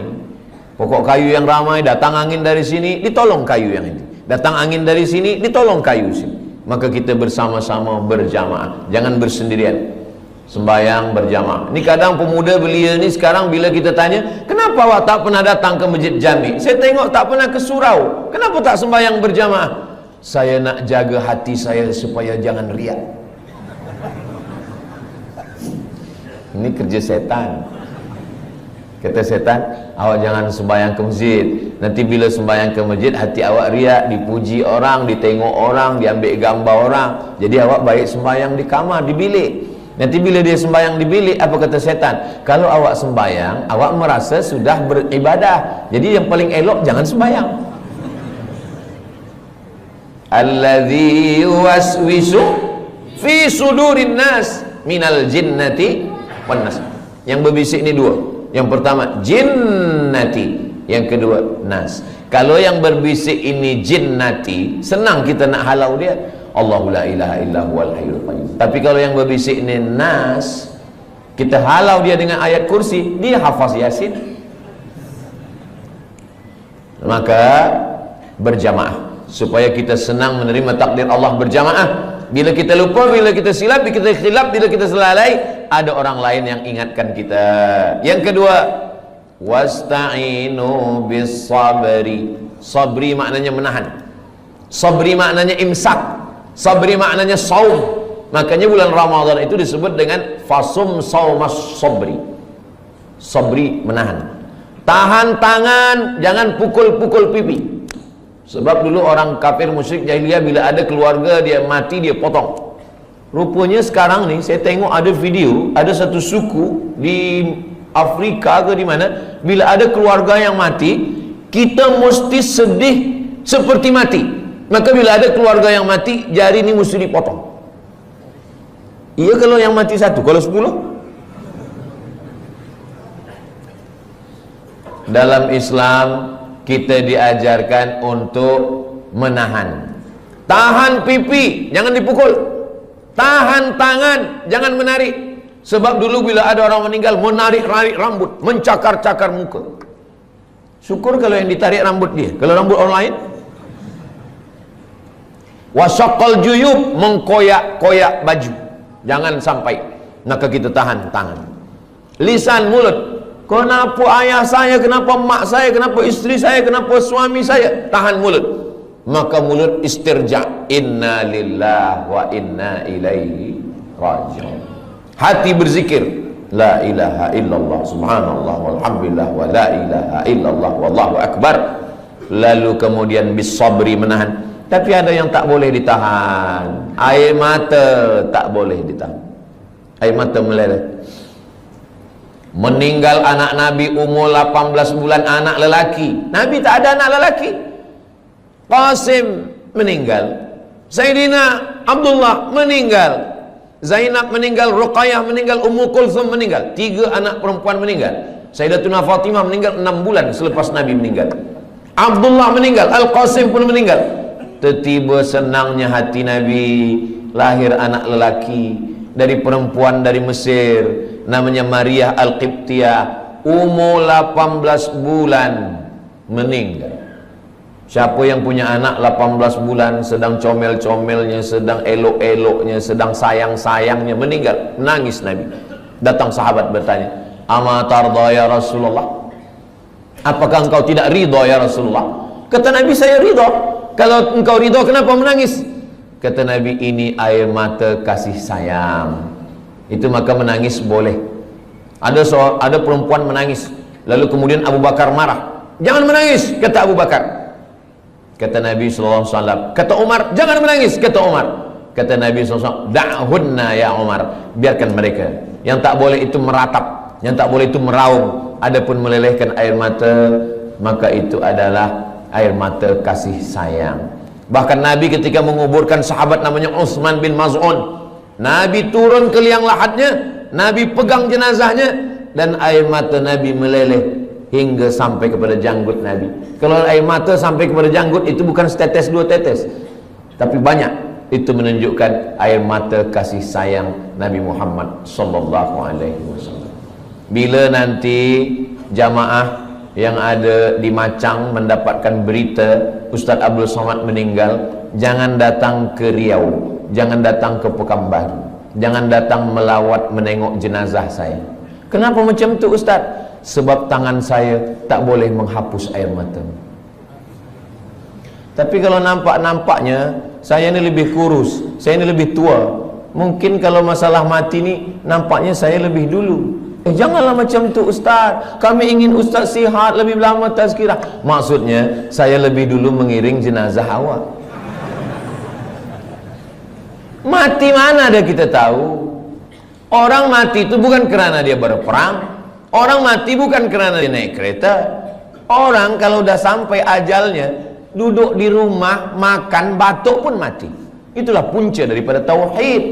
pokok kayu yang ramai, datang angin dari sini, ditolong kayu yang ini, datang angin dari sini, ditolong kayu sini. Maka kita bersama-sama berjamaah, jangan bersendirian. sembahyang berjamaah. Ini kadang pemuda belia ni sekarang bila kita tanya, kenapa awak tak pernah datang ke masjid Jami? Saya tengok tak pernah ke surau. Kenapa tak sembahyang berjamaah? Saya nak jaga hati saya supaya jangan riak. Ini kerja setan. Kata setan, awak jangan sembahyang ke masjid. Nanti bila sembahyang ke masjid, hati awak riak, dipuji orang, ditengok orang, diambil gambar orang. Jadi awak baik sembahyang di kamar, di bilik. Nanti bila dia sembahyang di bilik, apa kata setan? Kalau awak sembahyang, awak merasa sudah beribadah. Jadi yang paling elok jangan sembahyang. Alladzi yuwaswisu fi sudurin nas minal jinnati wan nas. Yang berbisik ni dua. Yang pertama jinnati, yang kedua nas. Kalau yang berbisik ini jinnati, senang kita nak halau dia. Allahu la ilaha illa huwal hayyul qayyum. Tapi kalau yang berbisik ini nas, kita halau dia dengan ayat kursi, dia hafaz Yasin. Maka berjamaah supaya kita senang menerima takdir Allah berjamaah. Bila kita lupa, bila kita silap, bila kita khilaf, bila kita selalai, ada orang lain yang ingatkan kita. Yang kedua, wasta'inu bis sabri. Sabri maknanya menahan. Sabri maknanya imsak. Sabri maknanya saum. Makanya bulan Ramadan itu disebut dengan fasum saumas sabri. Sabri menahan. Tahan tangan, jangan pukul-pukul pipi. Sebab dulu orang kafir musyrik jahiliyah bila ada keluarga dia mati dia potong. Rupanya sekarang ni saya tengok ada video, ada satu suku di Afrika ke di mana, bila ada keluarga yang mati, kita mesti sedih seperti mati. Maka bila ada keluarga yang mati, jari ni mesti dipotong. Iya kalau yang mati satu, kalau 10? Dalam Islam kita diajarkan untuk menahan. Tahan pipi, jangan dipukul. Tahan tangan, jangan menarik. Sebab dulu bila ada orang meninggal, menarik-narik rambut, mencakar-cakar muka. Syukur kalau yang ditarik rambut dia. Kalau rambut orang lain, wasyaqal juyub, mengkoyak-koyak baju, jangan sampai. Maka kita tahan tangan. Lisan, mulut, kenapa ayah saya, kenapa mak saya, kenapa isteri saya, kenapa suami saya, tahan mulut. Maka mulut istirja, inna lillah wa inna ilaihi raji'un. Hati berzikir, la ilaha illallah subhanallah walhamdulillah wa la ilaha illallah wallahu akbar. Lalu kemudian bisabri, menahan. Tapi ada yang tak boleh ditahan. Air mata tak boleh ditahan. Air mata meleleh. Meninggal anak Nabi umur 18 bulan, anak lelaki. Nabi tak ada anak lelaki. Qasim meninggal, Sayyidina Abdullah meninggal, Zainab meninggal, Ruqayyah meninggal, Ummu Kulthum meninggal. 3 anak perempuan meninggal. Sayyidatuna Fatimah meninggal 6 bulan selepas Nabi meninggal. Abdullah meninggal, Al-Qasim pun meninggal. Tiba-tiba senangnya hati Nabi, lahir anak lelaki dari perempuan dari Mesir, namanya Maria Al-Qibtiyah, umur 18 bulan meninggal. Siapa yang punya anak 18 bulan sedang comel-comelnya, sedang elok-eloknya, sedang sayang-sayangnya, meninggal, nangis Nabi. Datang sahabat bertanya, "Ama tarda ya Rasulullah?" Apakah engkau tidak ridha ya Rasulullah? Kata Nabi, saya ridha. Kalau engkau ridha, kenapa menangis? Kata Nabi, ini air mata kasih sayang. Itu maka menangis boleh. Ada perempuan menangis, lalu kemudian Abu Bakar marah. Jangan menangis, kata Abu Bakar. Kata Nabi SAW. Kata Umar, jangan menangis, kata Umar. Kata Nabi SAW, da'hunna ya Umar, biarkan mereka. Yang tak boleh itu meratap, yang tak boleh itu meraung. Adapun melelehkan air mata, maka itu adalah air mata kasih sayang. Bahkan Nabi ketika menguburkan sahabat namanya Utsman bin Maz'un, Nabi turun ke liang lahatnya, Nabi pegang jenazahnya, dan air mata Nabi meleleh hingga sampai kepada janggut Nabi. Kalau air mata sampai kepada janggut, itu bukan setetes 2 tetes, tapi banyak. Itu menunjukkan air mata kasih sayang Nabi Muhammad sallallahu alaihi wasallam. Bila nanti jamaah yang ada di Macang mendapatkan berita Ustaz Abdul Somad meninggal, jangan datang ke Riau, jangan datang ke Pekanbaru. jangan datang melawat menengok jenazah saya. Kenapa macam tu Ustaz? Sebab tangan saya tak boleh menghapus air mata. Tapi kalau nampak-nampaknya saya ni lebih kurus, saya ni lebih tua, mungkin kalau masalah mati ni nampaknya saya lebih dulu. Janganlah macam tu Ustaz, kami ingin Ustaz sihat, lebih lama tazkirah. Maksudnya saya lebih dulu mengiring jenazah awak. Mati mana ada kita tahu. Orang mati itu bukan kerana dia berperang, orang mati bukan kerana dia naik kereta. Orang kalau udah sampai ajalnya, duduk di rumah, makan, batuk pun mati. Itulah punca daripada tauhid.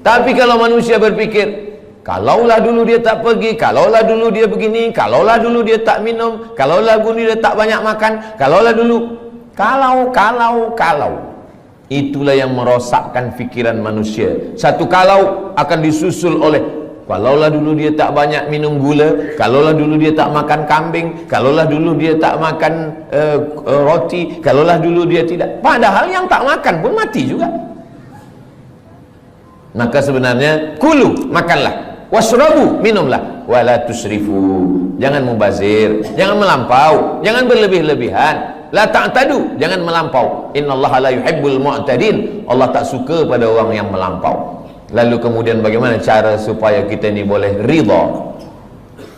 Tapi kalau manusia berpikir, kalaulah dulu dia tak pergi, kalaulah dulu dia begini, kalaulah dulu dia tak minum, kalaulah dulu dia tak banyak makan, kalaulah dulu, kalau. Itulah yang merosakkan fikiran manusia. Satu kalau akan disusul oleh, kalaulah dulu dia tak banyak minum gula, kalaulah dulu dia tak makan kambing, kalaulah dulu dia tak makan roti, kalaulah dulu dia tidak. Padahal yang tak makan pun mati juga. Maka sebenarnya kulu, makanlah, wasrabu, minumlah, wala tusrifu, jangan mubazir, jangan melampau, jangan berlebih-lebihan. La ta'tadu, jangan melampau. Innallaha la yuhibbul mu'tadin, Allah tak suka pada orang yang melampau. Lalu kemudian bagaimana cara supaya kita ni boleh ridha?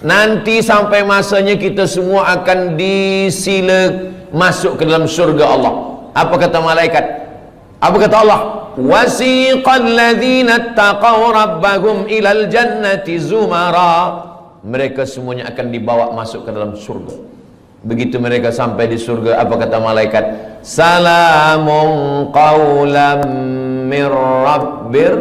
Nanti sampai masanya kita semua akan disila masuk ke dalam syurga Allah. Apa kata malaikat? Apa kata Allah? Wasiqal ladzina taqaw rabbahum ilal jannati zumara. Mereka semuanya akan dibawa masuk ke dalam surga. Begitu mereka sampai di surga, apa kata malaikat? Salamun qawlam mir rabbir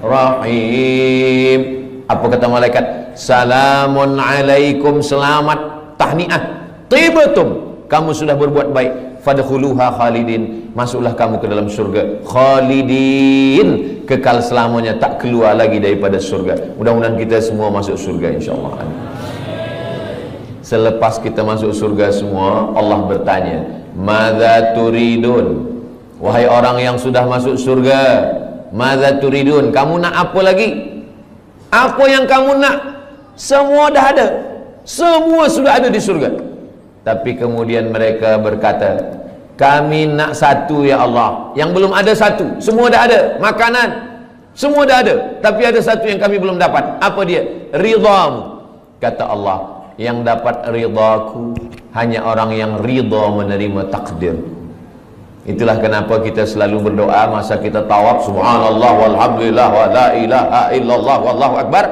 rahim. Apa kata malaikat? Salamun alaikum, selamat, tahniah, tibatum, kamu sudah berbuat baik, fadkhuluha khalidin, masuklah kamu ke dalam surga khalidin, kekal selamanya, tak keluar lagi daripada surga. Mudah-mudahan kita semua masuk surga insyaallah. Selepas kita masuk surga semua, Allah bertanya, madza turidun? Wahai orang yang sudah masuk surga, madza turidun? Kamu nak apa lagi? Apa yang kamu nak? Semua dah ada, semua sudah ada di surga. Tapi kemudian mereka berkata, kami nak satu ya Allah, yang belum ada satu. Semua dah ada, makanan semua dah ada, tapi ada satu yang kami belum dapat. Apa dia? Ridhamu. Kata Allah, yang dapat ridhaku hanya orang yang ridha menerima takdir. Itulah kenapa kita selalu berdoa masa kita tawaf, subhanallah walhamdulillah wa la ilaha illallah wallahu akbar.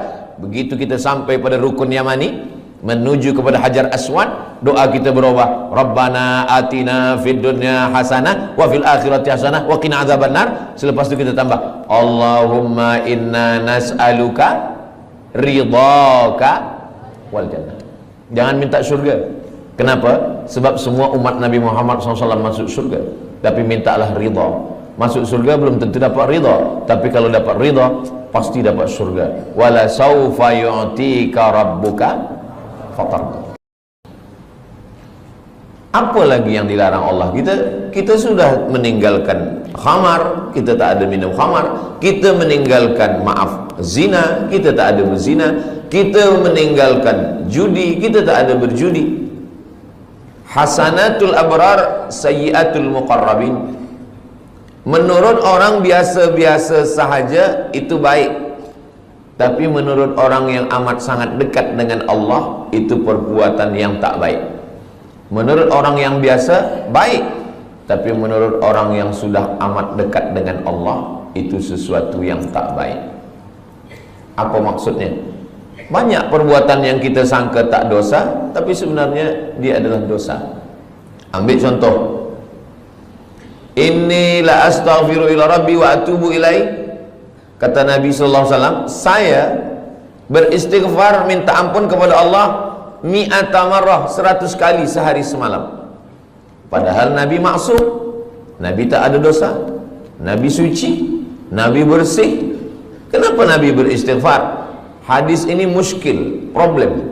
Begitu kita sampai pada rukun yamani, menuju kepada Hajar Aswad, doa kita berubah, Rabbana atina fid dunya hasanah wa fil akhirati hasanah wa qina adzabannar. Selepas itu kita tambah, Allahumma inna nas'aluka ridhaka wal jannah. Jangan minta surga. Kenapa? Sebab semua umat Nabi Muhammad SAW masuk surga, tapi mintalah ridha. Masuk surga belum tentu dapat ridha, tapi kalau dapat ridha pasti dapat surga. Wala saufa yu'tika rabbuka fatarda. Apa lagi yang dilarang Allah? Kita sudah meninggalkan khamar, kita tak ada minum khamar. Kita meninggalkan, maaf, zina, kita tak ada berzina. Kita meninggalkan judi, kita tak ada berjudi. Hasanatul abrar, sayyiatul muqarrabin. Menurut orang biasa-biasa sahaja itu baik, tapi menurut orang yang amat sangat dekat dengan Allah, itu perbuatan yang tak baik. Menurut orang yang biasa baik, tapi menurut orang yang sudah amat dekat dengan Allah, itu sesuatu yang tak baik. Apa maksudnya? Banyak perbuatan yang kita sangka tak dosa, tapi sebenarnya dia adalah dosa. Ambil contoh, inni la astaghfiru ila rabbi wa atubu ilai. Kata Nabi SAW, saya beristighfar, minta ampun kepada Allah mi'ata marrah, 100 kali sehari semalam. Padahal Nabi maksum, Nabi tak ada dosa, Nabi suci, Nabi bersih. Kenapa Nabi beristighfar? Hadis ini muskil, problem.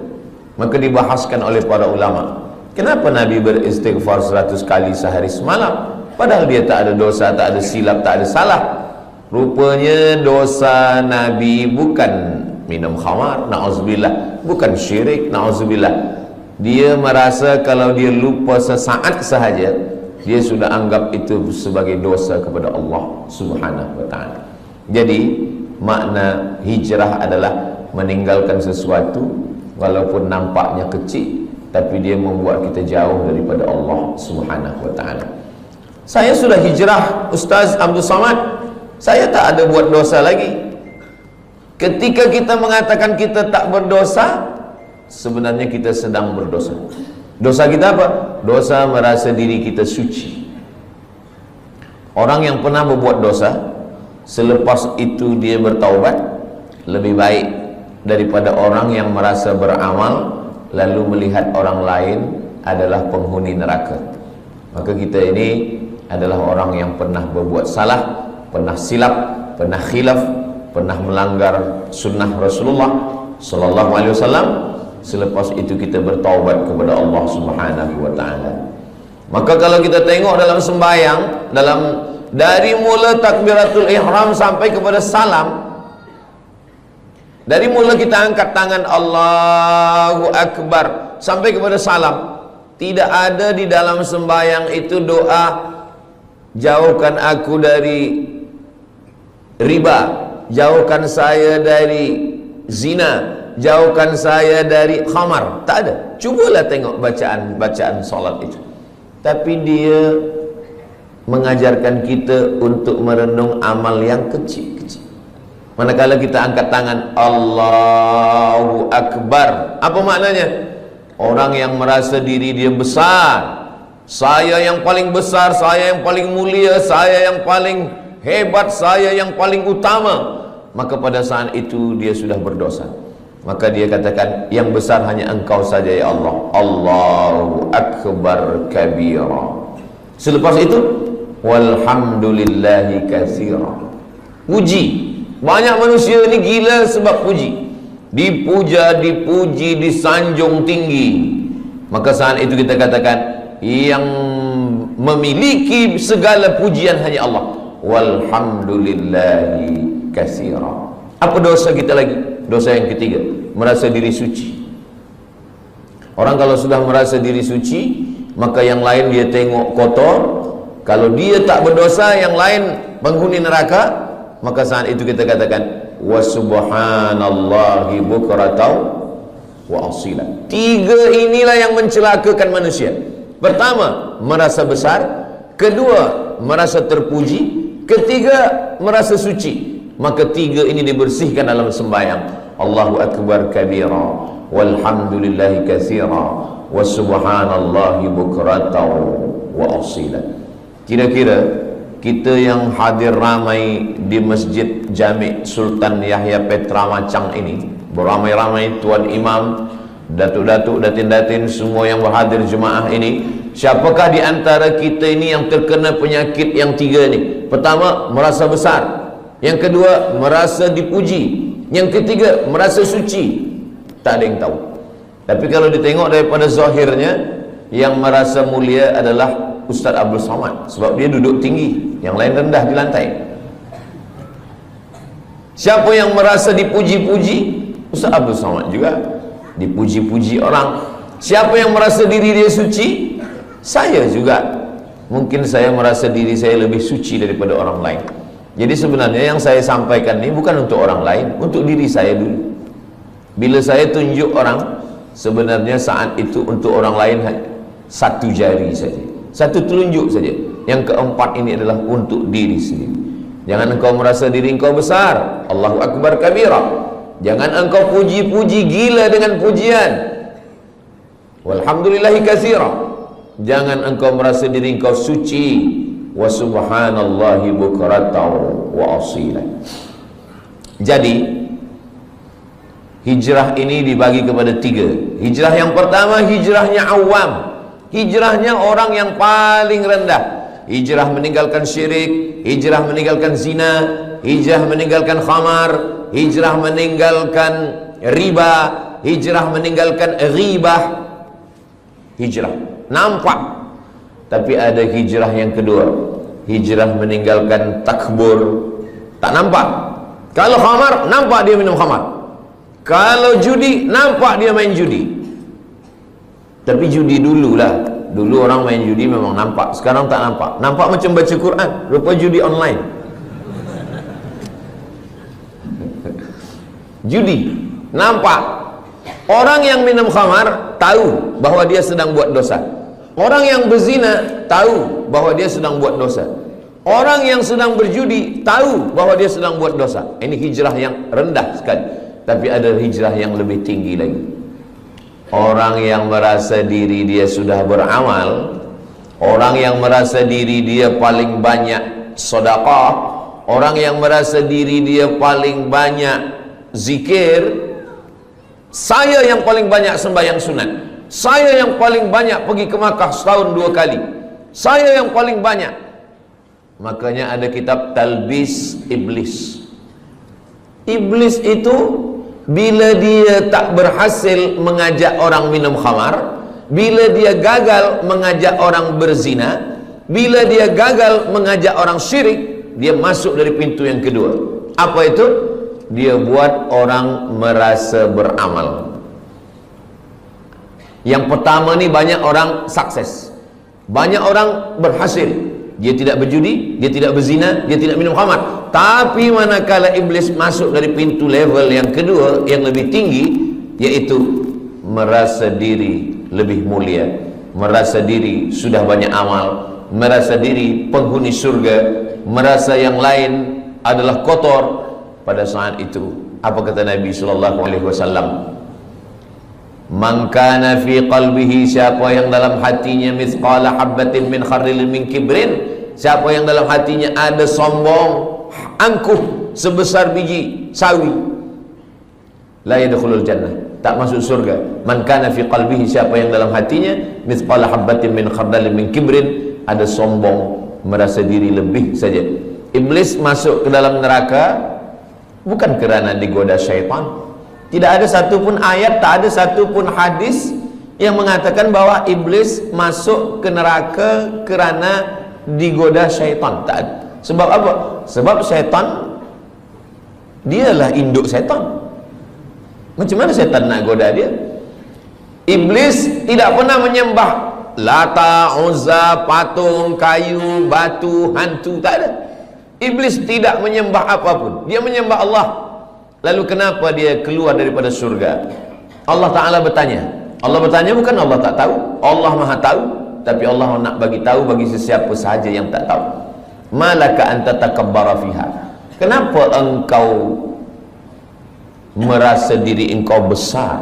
Maka dibahaskan oleh para ulama, kenapa Nabi beristighfar 100 kali sehari semalam, padahal dia tak ada dosa, tak ada silap, tak ada salah. Rupanya dosa Nabi bukan minum khamar, na'udzubillah, bukan syirik, na'udzubillah. Dia merasa kalau dia lupa sesaat sahaja, dia sudah anggap itu sebagai dosa kepada Allah Subhanahu wa ta'ala. Jadi makna hijrah adalah meninggalkan sesuatu walaupun nampaknya kecil, tapi dia membuat kita jauh daripada Allah Subhanahu wa ta'ala. Saya sudah hijrah, Ustaz Abdul Samad, saya tak ada buat dosa lagi. Ketika kita mengatakan kita tak berdosa, sebenarnya kita sedang berdosa. Dosa kita apa? Dosa merasa diri kita suci. Orang yang pernah berbuat dosa, selepas itu dia bertaubat, lebih baik daripada orang yang merasa beramal lalu melihat orang lain adalah penghuni neraka. Maka kita ini adalah orang yang pernah berbuat salah, pernah silap, pernah khilaf, pernah melanggar sunnah Rasulullah sallallahu alaihi wasallam. Selepas itu kita bertaubat kepada Allah Subhanahu wa ta'ala. Maka kalau kita tengok dalam sembahyang, dari mula takbiratul ihram sampai kepada salam, dari mula kita angkat tangan Allahu Akbar sampai kepada salam, tidak ada di dalam sembahyang itu doa jauhkan aku dari riba, jauhkan saya dari zina, jauhkan saya dari khamar. Tak ada. Cubalah tengok bacaan solat itu. Tapi dia mengajarkan kita untuk merenung amal yang kecil-kecil. Manakala kita angkat tangan Allahu Akbar, apa maknanya? Orang yang merasa diri dia besar, saya yang paling besar, saya yang paling mulia, saya yang paling hebat, saya yang paling utama, maka pada saat itu dia sudah berdosa. Maka dia katakan, yang besar hanya engkau saja ya Allah. Allahu Akbar kabira. Selepas itu, walhamdulillahi katsira. Puji. Banyak manusia ini gila sebab puji. Dipuja, dipuji, disanjung tinggi. Maka saat itu kita katakan, yang memiliki segala pujian hanya Allah. Walhamdulillahi katsira. Apa dosa kita lagi? Dosa yang ketiga, merasa diri suci. Orang kalau sudah merasa diri suci, maka yang lain dia tengok kotor. Kalau dia tak berdosa, yang lain penghuni neraka. Maka saat itu kita katakan wa subhanallahi bukratan wa asila. Tiga inilah yang mencelakakan manusia. Pertama, merasa besar. Kedua, merasa terpuji. Ketiga, merasa suci. Maka tiga ini dibersihkan dalam sembahyang. Allahu Akbar kabira, walhamdulillahi katsira, wa subhanallahi bukratan wa asila. Kira-kira kita yang hadir ramai di Masjid Jami' Sultan Yahya Petra Macang ini, beramai-ramai tuan imam, datuk-datuk, datin-datin, semua yang berhadir jemaah ini, siapakah di antara kita ini yang terkena penyakit yang tiga ini? Pertama, merasa besar. Yang kedua, merasa dipuji. Yang ketiga, merasa suci. Tak ada yang tahu. Tapi kalau ditengok daripada zahirnya, yang merasa mulia adalah Ustaz Abdul Samad, sebab dia duduk tinggi, yang lain rendah di lantai. Siapa yang merasa dipuji-puji? Ustaz Abdul Samad juga dipuji-puji orang. Siapa yang merasa diri dia suci? Saya juga. Mungkin saya merasa diri saya lebih suci daripada orang lain. Jadi sebenarnya yang saya sampaikan ini bukan untuk orang lain, untuk diri saya dulu. Bila saya tunjuk orang, sebenarnya saat itu untuk orang lain satu jari saja, satu telunjuk saja. Yang keempat ini adalah untuk diri sendiri. Jangan engkau merasa diri engkau besar. Allahu Akbar kabira. Jangan engkau puji-puji gila dengan pujian. Walhamdulillahi katsira. Jangan engkau merasa diri engkau suci. Wa subhanallahi bukratan wa asila. Jadi hijrah ini dibagi kepada tiga. Hijrah yang pertama, hijrahnya awam, hijrahnya orang yang paling rendah. Hijrah meninggalkan syirik, hijrah meninggalkan zina, hijrah meninggalkan khamar, hijrah meninggalkan riba, hijrah meninggalkan ghibah. Hijrah nampak. Tapi ada hijrah yang kedua, hijrah meninggalkan takbur, tak nampak. Kalau khamar, nampak dia minum khamar. Kalau judi, nampak dia main judi. Tapi judi dululah. Dulu orang main judi memang nampak, sekarang tak nampak. Nampak macam baca Quran, rupa judi online. Judi, nampak. Orang yang minum khamar tahu bahawa dia sedang buat dosa. Orang yang berzina tahu bahawa dia sedang buat dosa. Orang yang sedang berjudi tahu bahawa dia sedang buat dosa. Ini hijrah yang rendah sekali. Tapi ada hijrah yang lebih tinggi lagi. Orang yang merasa diri dia sudah beramal, orang yang merasa diri dia paling banyak sedekah, orang yang merasa diri dia paling banyak zikir, saya yang paling banyak sembahyang sunat, saya yang paling banyak pergi ke Makkah setahun 2 kali, saya yang paling banyak. Makanya ada kitab Talbis Iblis. Iblis itu bila dia tak berhasil mengajak orang minum khamar, bila dia gagal mengajak orang berzina, bila dia gagal mengajak orang syirik, dia masuk dari pintu yang kedua. Apa itu? Dia buat orang merasa beramal. Yang pertama ni banyak orang sukses, banyak orang berhasil. Dia tidak berjudi, dia tidak berzina, dia tidak minum khamar. Tapi manakala iblis masuk dari pintu level yang kedua, yang lebih tinggi, yaitu merasa diri lebih mulia, merasa diri sudah banyak amal, merasa diri penghuni surga, merasa yang lain adalah kotor. Pada saat itu, apa kata Nabi SAW? Man kana fi qalbihi, siapa yang dalam hatinya mithqala habbatin min khardalin min kibrin, siapa yang dalam hatinya ada sombong, angkuh sebesar biji sawi, la yadkhulul jannah, tak masuk surga. Man kana fi qalbihi, siapa yang dalam hatinya mithqala habbatin min khardalin min kibrin, ada sombong, merasa diri lebih saja. Iblis masuk ke dalam neraka bukan kerana digoda syaitan. Tidak ada satu pun ayat, tak ada satu pun hadis yang mengatakan bahwa iblis masuk ke neraka kerana digoda syaitan. Tak ada. Sebab apa? Sebab syaitan dialah induk syaitan. Macam mana syaitan nak goda dia? Iblis tidak pernah menyembah Lata, Uzza, patung, kayu, batu, hantu. Tak ada. Iblis tidak menyembah apapun. Dia menyembah Allah. Lalu kenapa dia keluar daripada surga? Allah Ta'ala bertanya. Allah bertanya bukan Allah tak tahu. Allah Maha tahu. Tapi Allah nak bagi tahu bagi sesiapa sahaja yang tak tahu. Malaka anta takabbara fiha. Kenapa engkau merasa diri engkau besar?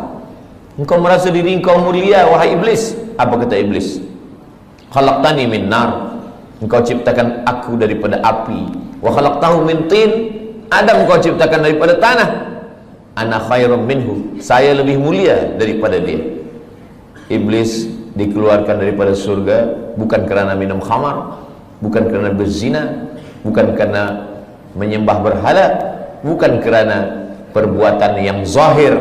Engkau merasa diri engkau mulia, wahai iblis. Apa kata iblis? Khalaqtani min nar. Engkau ciptakan aku daripada api. Wa khalaqtahu min tin. Adam kau ciptakan daripada tanah. Ana khairum minhu, saya lebih mulia daripada dia. Iblis dikeluarkan daripada surga bukan kerana minum khamar, bukan kerana berzina, bukan kerana menyembah berhala, bukan kerana perbuatan yang zahir,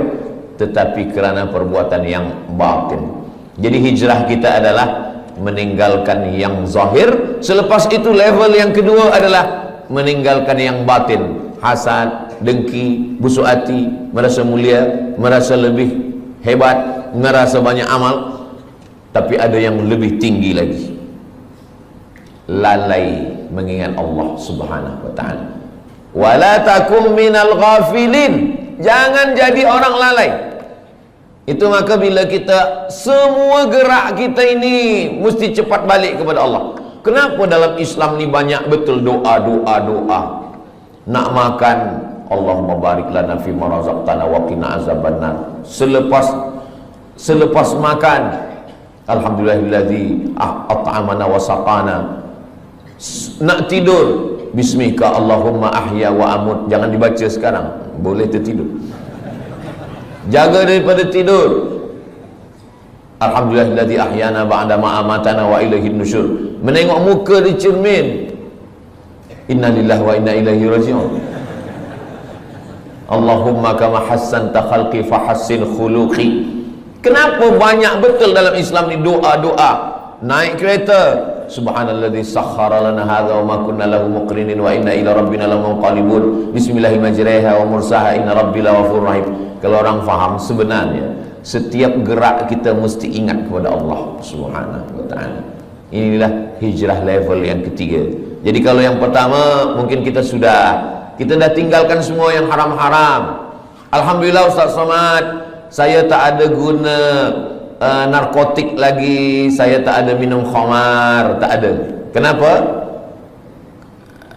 tetapi kerana perbuatan yang batin. Jadi hijrah kita adalah meninggalkan yang zahir. Selepas itu level yang kedua adalah meninggalkan yang batin. Hasad, dengki, busuk hati, merasa mulia, merasa lebih hebat, merasa banyak amal. Tapi ada yang lebih tinggi lagi, lalai mengingat Allah Subhanahu wa ta'ala. Wala takum minal ghafilin, jangan jadi orang lalai. Itu maka bila kita semua gerak kita ini mesti cepat balik kepada Allah. Kenapa dalam Islam ni banyak betul doa. Nak makan, Allahumma barik lana fi ma razaqtana wa qina azabannar. Selepas makan, alhamdulillahillazi at'amana wa saqana. Nak tidur, bismika Allahumma ahya wa amut. Jangan dibaca sekarang, boleh tertidur. Jaga daripada tidur. Alhamdulillahillazi ahyana ba'da ma amatana wa ilaihin nusyur. Menengok muka di cermin, inna lillahi wa inna ilaihi raji'un. Allahumma kama hassanta khalqi fahassin khuluqi. Kenapa banyak betul dalam Islam ni doa-doa? Naik kereta, subhanalladzi sakhkhara lana hadza wa ma kunna lahu muqrinin wa inna ila rabbina lamunqalibun bismillahi majriha wa mursaha inna rabbi laghafurur rahim. Kalau orang faham, sebenarnya setiap gerak kita mesti ingat kepada Allah Subhanahu wa taala. Inilah hijrah level yang ketiga. Jadi kalau yang pertama mungkin kita dah tinggalkan semua yang haram-haram. Alhamdulillah Ustaz Somad, saya tak ada guna narkotik lagi, saya tak ada minum khamar, tak ada. Kenapa?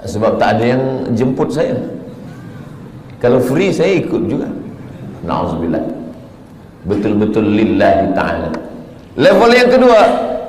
Sebab tak ada yang jemput saya. Kalau free saya ikut juga. Na'udzubillah. Betul-betul lillahi ta'ala. Level yang kedua,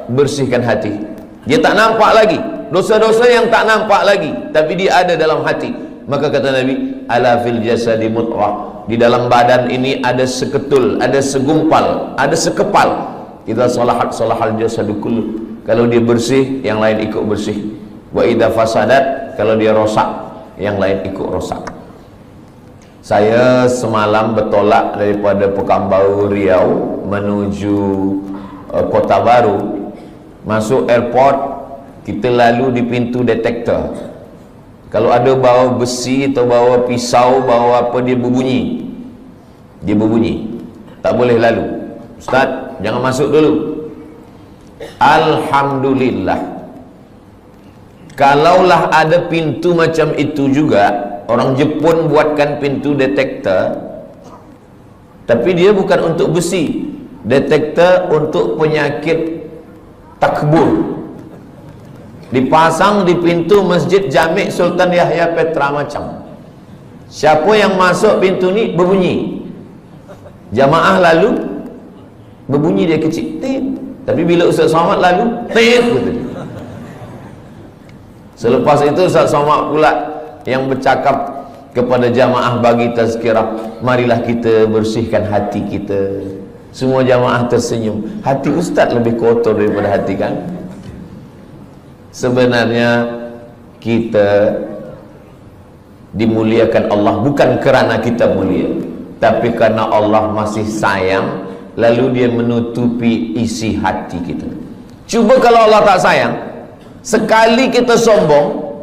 bersihkan hati. Dia tak nampak lagi dosa-dosa yang tak nampak lagi, tapi dia ada dalam hati. Maka kata Nabi, ala fil jasadi mut'ah, di dalam badan ini ada seketul, ada segumpal, ada sekepal. Idza salahat salahal jasadu kullu. Kalau dia bersih, yang lain ikut bersih. Wa idza fasadat, kalau dia rosak, yang lain ikut rosak. Saya semalam bertolak daripada Pekanbaru Riau menuju Kota Baru. Masuk airport, kita lalu di pintu detektor. Kalau ada bawa besi atau bawa pisau, bawa apa, dia berbunyi. Dia berbunyi. Tak boleh lalu. Ustaz, jangan masuk dulu. Alhamdulillah. Kalaulah ada pintu macam itu juga, orang Jepun buatkan pintu detektor, tapi dia bukan untuk besi. Detektor untuk penyakit takbur. Dipasang di pintu Masjid Jami' Sultan Yahya Petra Macam. Siapa yang masuk pintu ni berbunyi. Jamaah lalu berbunyi dia kecil. Tit. Tapi bila Ustaz Somad lalu, tit betul. Selepas itu Ustaz Somad pula yang bercakap kepada jamaah bagi tazkirah, marilah kita bersihkan hati kita. Semua jamaah tersenyum. Hati Ustaz lebih kotor daripada hati kan? Sebenarnya kita dimuliakan Allah bukan kerana kita mulia, tapi karena Allah masih sayang, lalu dia menutupi isi hati kita. Cuba kalau Allah tak sayang, sekali kita sombong,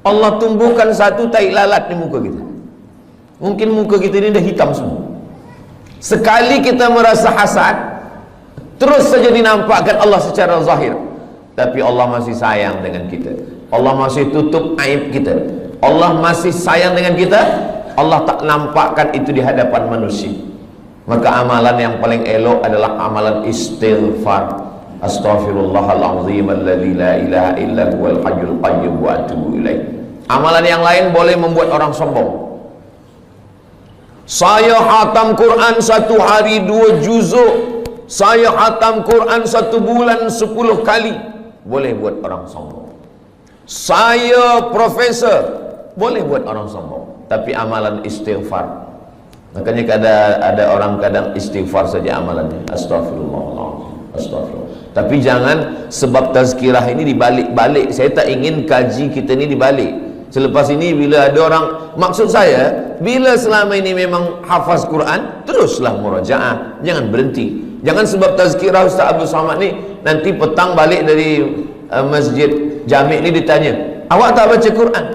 Allah tumbuhkan satu tai lalat di muka kita. Mungkin muka kita ini dah hitam semua. Sekali kita merasa hasad, terus saja dinampakkan Allah secara zahir. Tapi Allah masih sayang dengan kita. Allah masih tutup aib kita. Allah masih sayang dengan kita. Allah tak nampakkan itu di hadapan manusia. Maka amalan yang paling elok adalah amalan istighfar. Astaghfirullahalazim alladzi la ilaha illa huwal hayyul qayyum wa atubu ilaih. Amalan yang lain boleh membuat orang sombong. Saya khatam Quran 1 hari 2 juzuk. Saya khatam Quran 1 bulan 10 kali. Boleh buat orang sombong. Saya profesor, boleh buat orang sombong. Tapi amalan istighfar, makanya ada orang kadang istighfar saja amalannya, astagfirullahaladzim, astagfirullah. Tapi jangan sebab tazkirah ini dibalik-balik. Saya tak ingin kaji kita ini dibalik. Selepas ini bila ada orang, maksud saya, bila selama ini memang hafaz Quran, teruslah murajaah, jangan berhenti. Jangan sebab tazkirah Ustaz Abdul Somad ni, nanti petang balik dari Masjid Jami' ni ditanya, awak tak baca Quran?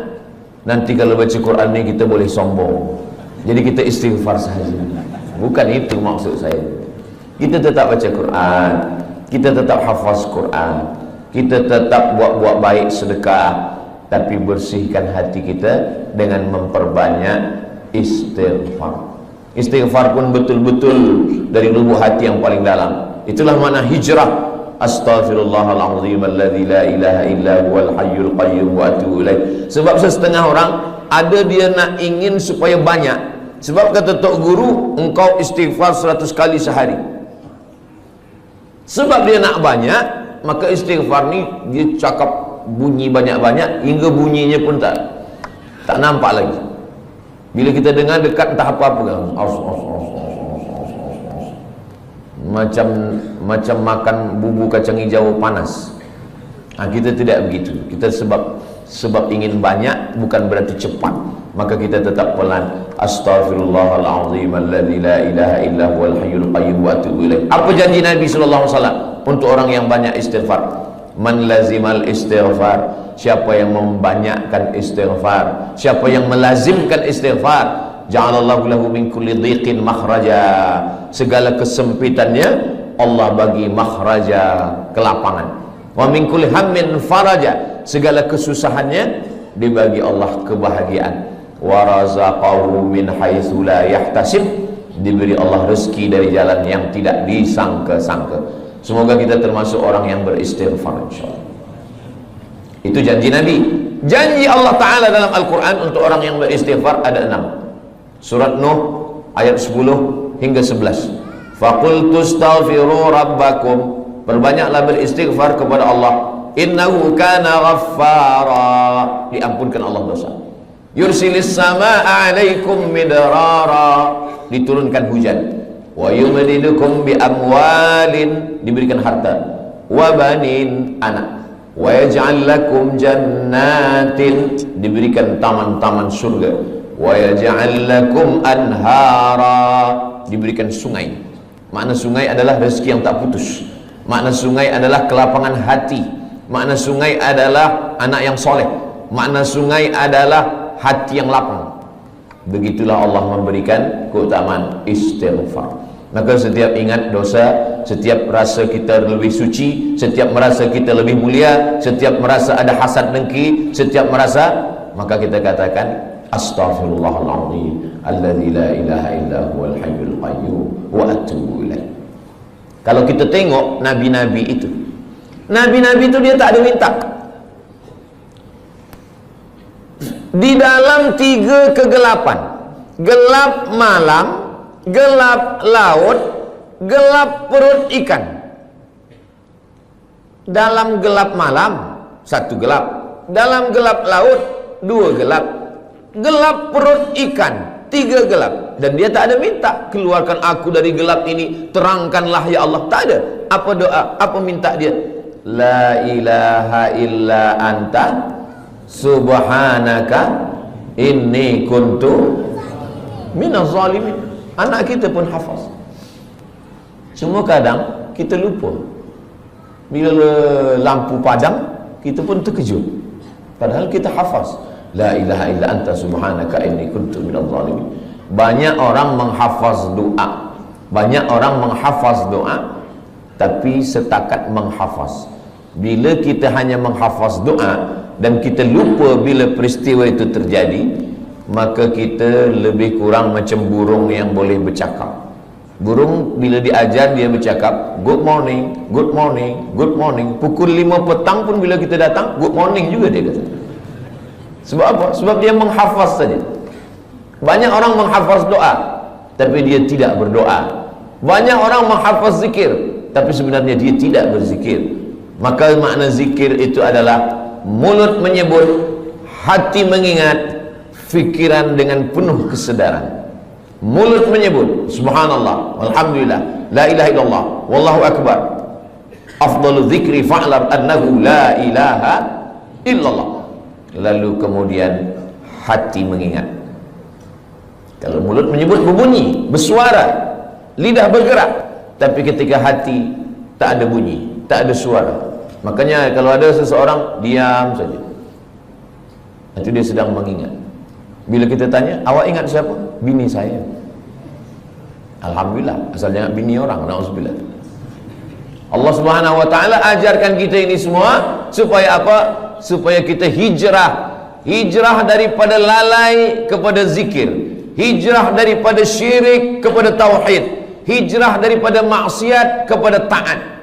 Nanti kalau baca Quran ni kita boleh sombong. Jadi kita istighfar sahaja. Bukan itu maksud saya. Kita tetap baca Quran, kita tetap hafaz Quran, kita tetap buat baik sedekah, tapi bersihkan hati kita dengan memperbanyak istighfar. Istighfar pun betul-betul dari lubuk hati yang paling dalam. Itulah makna hijrah. Astaghfirullahalazim alladzi la ilaha illa huwal hayyul qayyum wa atubu ilaih. Sebab setengah orang ada dia nak ingin supaya banyak. Sebab kata tok guru, engkau istighfar 100 kali sehari. Sebab dia nak banyak, maka istighfar ni dia cakap bunyi banyak-banyak hingga bunyinya pun tak nampak lagi. Bila kita dengar dekat entah apa-apa kan, macam makan bumbu kacang hijau panas. Kita tidak begitu. Kita sebab ingin banyak bukan berarti cepat. Maka kita tetap pelan. Astaghfirullahalazim alladzi la ilaha illa huwal hayyul qayyum wa atubu ilaih. Apa janji Nabi sallallahu alaihi wasallam untuk orang yang banyak istighfar? Man lazimal istighfar, siapa yang membanyakkan istighfar, siapa yang melazimkan istighfar, ja'alallahu lahu min kulli dhiqin makhraja, segala kesempitannya Allah bagi makhraja, kelapangan. Wa min kulli hammin faraja, segala kesusahannya dibagi Allah kebahagiaan. Wa razaqahu min haitsu la yahtasib, diberi Allah rezeki dari jalan yang tidak disangka-sangka. Semoga kita termasuk orang yang beristighfar, insyaallah. Itu janji Nabi. Janji Allah Ta'ala dalam Al-Quran untuk orang yang beristighfar ada 6. Surat Nuh ayat 10 hingga 11. Faqultu astaghfiru rabbakum, perbanyaklah beristighfar kepada Allah. Innahu kana ghaffara, diampunkan Allah dosa. Yursilis samaa'a 'alaikum midrara, diturunkan hujan. Wa yumdidukum bi amwalin, diberikan harta. Wa banin, anak. Wa yaj'al lakum jannatin, diberikan taman-taman surga. Wa yaj'al lakum anhara, diberikan sungai. Makna sungai adalah rezeki yang tak putus. Makna sungai adalah kelapangan hati. Makna sungai adalah anak yang soleh. Makna sungai adalah hati yang lapang. Begitulah Allah memberikan keutamaan istighfar. Maka setiap ingat dosa, setiap rasa kita lebih suci, setiap merasa kita lebih mulia, setiap merasa ada hasad dengki, setiap merasa, maka kita katakan astaghfirullahaladzim alladzi la ilaha illa huwal hayyul qayyum wa atubu ilaih. Kalau kita tengok nabi-nabi itu, nabi-nabi itu dia tak ada minta. Di dalam 3 kegelapan, gelap malam, gelap laut, gelap perut ikan. Dalam gelap malam 1 gelap, dalam gelap laut 2 gelap, gelap perut ikan 3 gelap. Dan dia tak ada minta, keluarkan aku dari gelap ini, terangkanlah ya Allah. Tak ada. Apa doa? Apa minta dia? La ilaha illa anta subhanaka inni kuntu minaz zalimin. Anak kita pun hafaz. Cuma kadang kita lupa. Bila lampu padam, kita pun terkejut. Padahal kita hafaz. La ilaha illa anta subhanaka inni kuntu minaz zalimin. Banyak orang menghafaz doa. Banyak orang menghafaz doa, tapi setakat menghafaz. Bila kita hanya menghafaz doa dan kita lupa bila peristiwa itu terjadi, maka kita lebih kurang macam burung yang boleh bercakap. Burung bila diajar dia bercakap, good morning, good morning, good morning. Pukul 5 petang pun bila kita datang, good morning juga dia kata. Sebab apa? Sebab dia menghafaz saja. Banyak orang menghafaz doa, tapi dia tidak berdoa. Banyak orang menghafaz zikir, tapi sebenarnya dia tidak berzikir. Maka makna zikir itu adalah mulut menyebut, hati mengingat, fikiran dengan penuh kesedaran. Mulut menyebut subhanallah, alhamdulillah, la ilaha illallah, wallahu akbar, afdalu dzikri fa'lam annahu la ilaha illallah. Lalu kemudian hati mengingat. Kalau mulut menyebut berbunyi, bersuara, lidah bergerak, tapi ketika hati tak ada bunyi, tak ada suara. Makanya kalau ada seseorang diam saja, itu dia sedang mengingat. Bila kita tanya, awak ingat siapa? Bini saya. Alhamdulillah, asal jangan bini orang, na'udzubillah. Allah Subhanahu wa taala ajarkan kita ini semua supaya apa? Supaya kita hijrah. Hijrah daripada lalai kepada zikir, hijrah daripada syirik kepada tauhid, hijrah daripada maksiat kepada taat.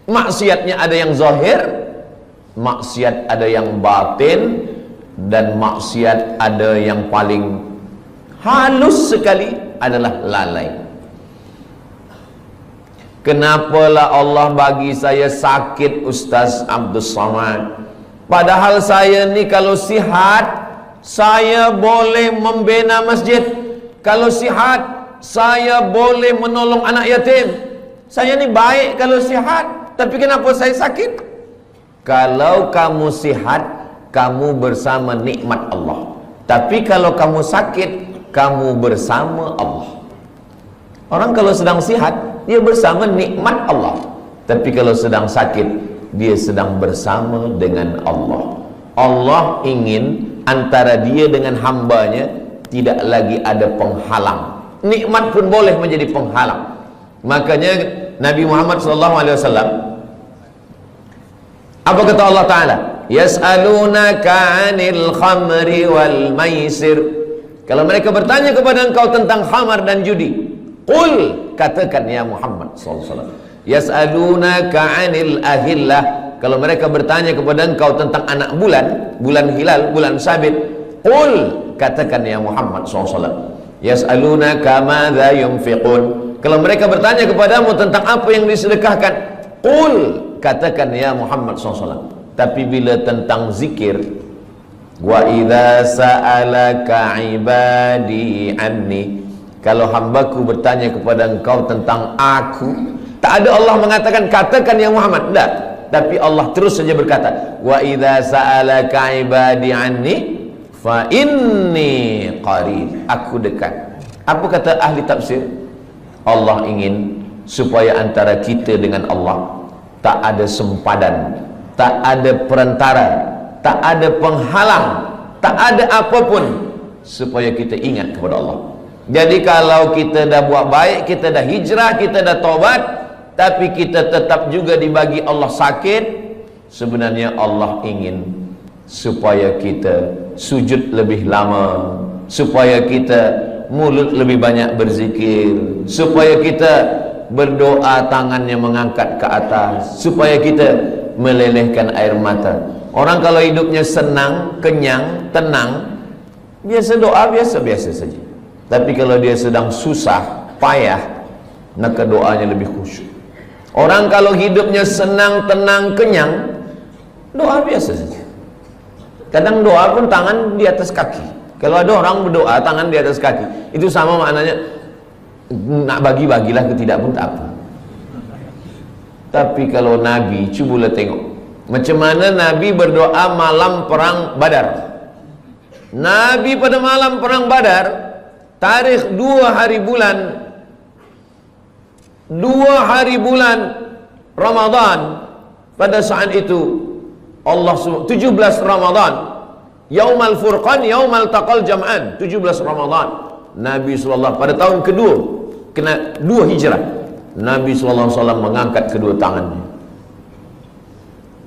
Maksiatnya ada yang zahir, maksiat ada yang batin, dan maksiat ada yang paling halus sekali adalah lalai. Kenapalah Allah bagi saya sakit, Ustaz Abdul Samad? Padahal saya ni kalau sihat, saya boleh membina masjid. Kalau sihat, saya boleh menolong anak yatim. Saya ni baik kalau sihat, tapi kenapa saya sakit? Kalau kamu sihat, kamu bersama nikmat Allah. Tapi kalau kamu sakit, kamu bersama Allah. Orang kalau sedang sihat, dia bersama nikmat Allah. Tapi kalau sedang sakit, dia sedang bersama dengan Allah. Allah ingin antara dia dengan hambanya tidak lagi ada penghalang. Nikmat pun boleh menjadi penghalang. Makanya Nabi Muhammad SAW, apa kata Allah Ta'ala? Yas'alunaka 'anil khamri wal maisir. Kalau mereka bertanya kepada engkau tentang khamar dan judi, qul, katakan ya Muhammad SAW, yas'alunaka 'anil ahillah. Kalau mereka bertanya kepada engkau tentang anak bulan, bulan hilal, bulan sabit, qul, katakan ya Muhammad SAW, yas'alunaka madza yunfiqun. Kalau mereka bertanya kepadamu tentang apa yang disedekahkan, qul, katakan ya Muhammad SAW. Tapi bila tentang zikir, wa idza sa'alaka ibadi anni, kalau hambaku bertanya kepada engkau tentang aku, tak ada Allah mengatakan katakan ya Muhammad, tidak. Tapi Allah terus saja berkata, wa idza sa'alaka ibadi anni fa inni qarib, aku dekat. Apa kata ahli tafsir? Allah ingin supaya antara kita dengan Allah tak ada sempadan, tak ada perantara, tak ada penghalang, tak ada apapun, supaya kita ingat kepada Allah. Jadi kalau kita dah buat baik, kita dah hijrah, kita dah taubat, tapi kita tetap juga dibagi Allah sakit, sebenarnya Allah ingin supaya kita sujud lebih lama, supaya kita mulut lebih banyak berzikir, supaya kita berdoa tangannya mengangkat ke atas, supaya kita melelehkan air mata. Orang kalau hidupnya senang, kenyang, tenang, biasa doa biasa-biasa saja. Tapi kalau dia sedang susah, payah, maka doanya lebih khusyuk. Orang kalau hidupnya senang, tenang, kenyang, doa biasa saja. Kadang doa pun tangan di atas kaki. Kalau ada orang berdoa tangan di atas kaki, itu sama maknanya nak bagi-bagilah ke tidak pun tak apa. Tapi kalau Nabi, cubalah tengok macam mana Nabi berdoa malam perang Badar. Nabi pada malam perang Badar, tarikh 2 hari bulan Ramadan, pada saat itu Allah 17 Ramadan, Yaumal Furqan, Yaumal Taqal Jam'an, 17 Ramadan. Nabi SAW pada tahun kedua, kena 2 hijrah, Nabi SAW mengangkat kedua tangannya.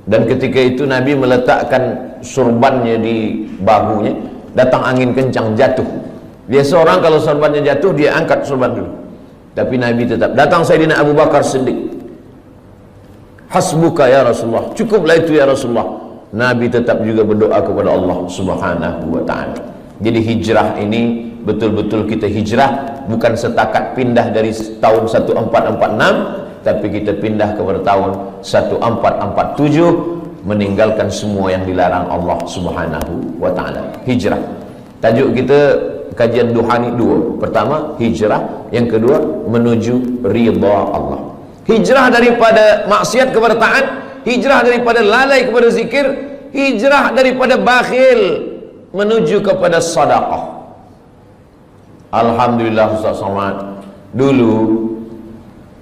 Dan ketika itu Nabi meletakkan surbannya di bahunya, datang angin kencang, jatuh. Biasa orang kalau surbannya jatuh, dia angkat surban dulu. Tapi Nabi tetap. Datang Sayyidina Abu Bakar Siddiq, hasbuka ya Rasulullah, cukuplah itu ya Rasulullah. Nabi tetap juga berdoa kepada Allah Subhanahu wa ta'ala. Jadi hijrah ini betul-betul kita hijrah, bukan setakat pindah dari tahun 1446, tapi kita pindah kepada tahun 1447, meninggalkan semua yang dilarang Allah Subhanahu wa ta'ala. Hijrah. Tajuk kita kajian duhani 2. Pertama, hijrah. Yang kedua, menuju ridha Allah. Hijrah daripada maksiat kepada taat, hijrah daripada lalai kepada zikir, hijrah daripada bakhil menuju kepada sedekah. Alhamdulillah Ustaz Somad, dulu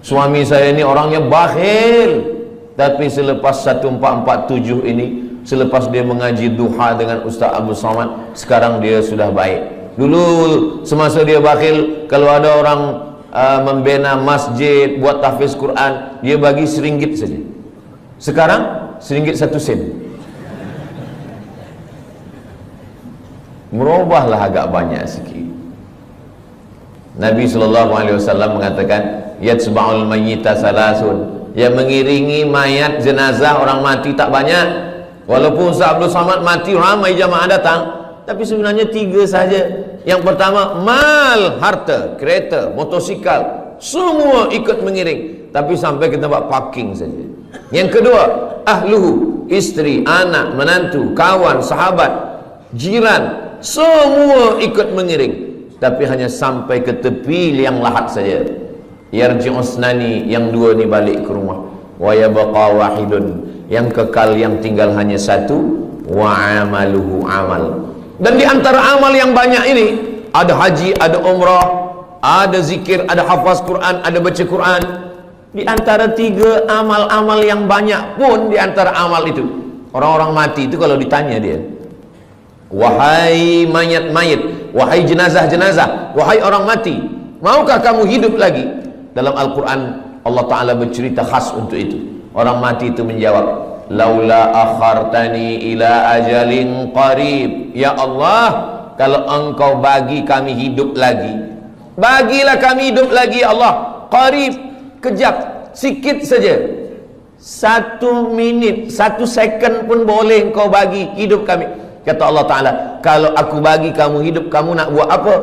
suami saya ini orangnya bakhil, tapi selepas 1447 ini, selepas dia mengaji duha dengan Ustaz Abu Somad, sekarang dia sudah baik. Dulu semasa dia bakhil, kalau ada orang membina masjid, buat tahfiz Quran, dia bagi RM1 saja. Sekarang RM1 1 sen. Merubahlah agak banyak sikit. Nabi SAW mengatakan, yatsba'ul mayyita salasun, yang mengiringi mayat jenazah orang mati tak banyak. Walaupun Ustaz Abdul Samad mati, ramai jamaah datang, tapi sebenarnya 3 saja. Yang pertama, mal, harta, kereta, motosikal, semua ikut mengiring, tapi sampai ke tempat parking saja. Yang kedua, ahluhu, isteri, anak, menantu, kawan, sahabat, jiran, semua ikut mengiring, tapi hanya sampai ke tepi liang lahat saja. Yarji'usnani, yang 2 ni balik ke rumah. Wa yabqa wahidun, yang kekal, yang tinggal hanya 1. Wa amaluhu amal. Dan di antara amal yang banyak ini, ada haji, ada umrah, ada zikir, ada hafaz Quran, ada baca Quran. Di antara 3 amal-amal yang banyak pun, di antara amal itu, orang-orang mati itu kalau ditanya dia, wahai mayat-mayat, wahai jenazah-jenazah, wahai orang mati, maukah kamu hidup lagi? Dalam Al-Quran Allah Ta'ala bercerita khas untuk itu. Orang mati itu menjawab, laula akhartani ila ajalin qarib. Ya Allah, kalau engkau bagi kami hidup lagi, bagilah kami hidup lagi ya Allah. Qarib, kejap, sikit saja, 1 minit, 1 second pun boleh engkau bagi hidup kami. Kata Allah Ta'ala, kalau aku bagi kamu hidup, kamu nak buat apa?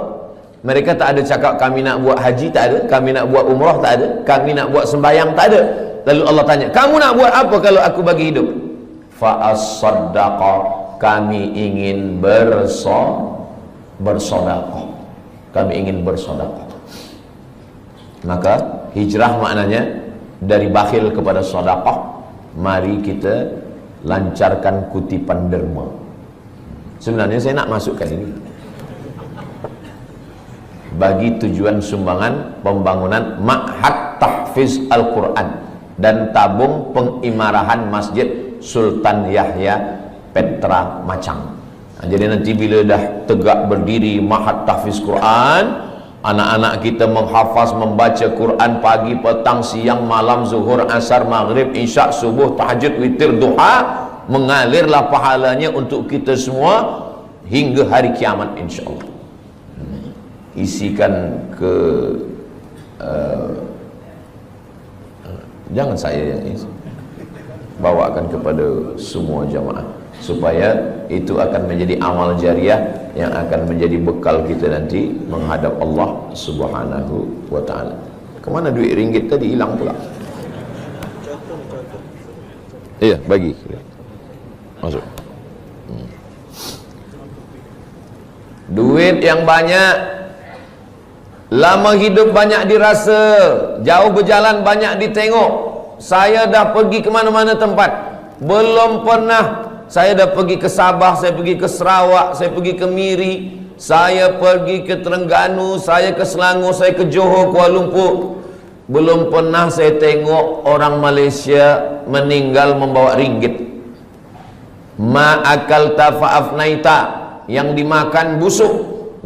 Mereka tak ada cakap kami nak buat haji, tak ada. Kami nak buat umrah, tak ada. Kami nak buat sembahyang, tak ada. Lalu Allah tanya, kamu nak buat apa kalau aku bagi hidup? Fa'as-saddaqa, kami ingin bersedekah. Kami ingin bersedekah. Maka hijrah maknanya dari bakhil kepada sedekah. Mari kita lancarkan kutipan derma. Sebenarnya saya nak masukkan ini bagi tujuan sumbangan pembangunan Ma'had Tahfiz Al-Quran dan tabung pengimarahan Masjid Sultan Yahya Petra Macang. Jadi nanti bila dah tegak berdiri Ma'had Tahfiz Quran, anak-anak kita menghafaz, membaca Quran pagi, petang, siang, malam, zuhur, asar, maghrib, isyak, subuh, tahajud, witir, duha, mengalirlah pahalanya untuk kita semua hingga hari kiamat insyaAllah. Isikan ke jangan saya yang isi, bawakan kepada semua jamaah, supaya itu akan menjadi amal jariah yang akan menjadi bekal kita nanti menghadap Allah Subhanahu wa ta'ala. Kemana duit ringgit tadi? Hilang pula. Iya, bagi masuk. Duit yang banyak, lama hidup banyak dirasa, jauh berjalan banyak ditengok. Saya dah pergi ke mana-mana tempat, belum pernah. Saya dah pergi ke Sabah, saya pergi ke Sarawak, saya pergi ke Miri, saya pergi ke Terengganu, saya ke Selangor, saya ke Johor, Kuala Lumpur. Belum pernah saya tengok orang Malaysia meninggal membawa ringgit. Ma akalta fa'afnaita, yang dimakan busuk.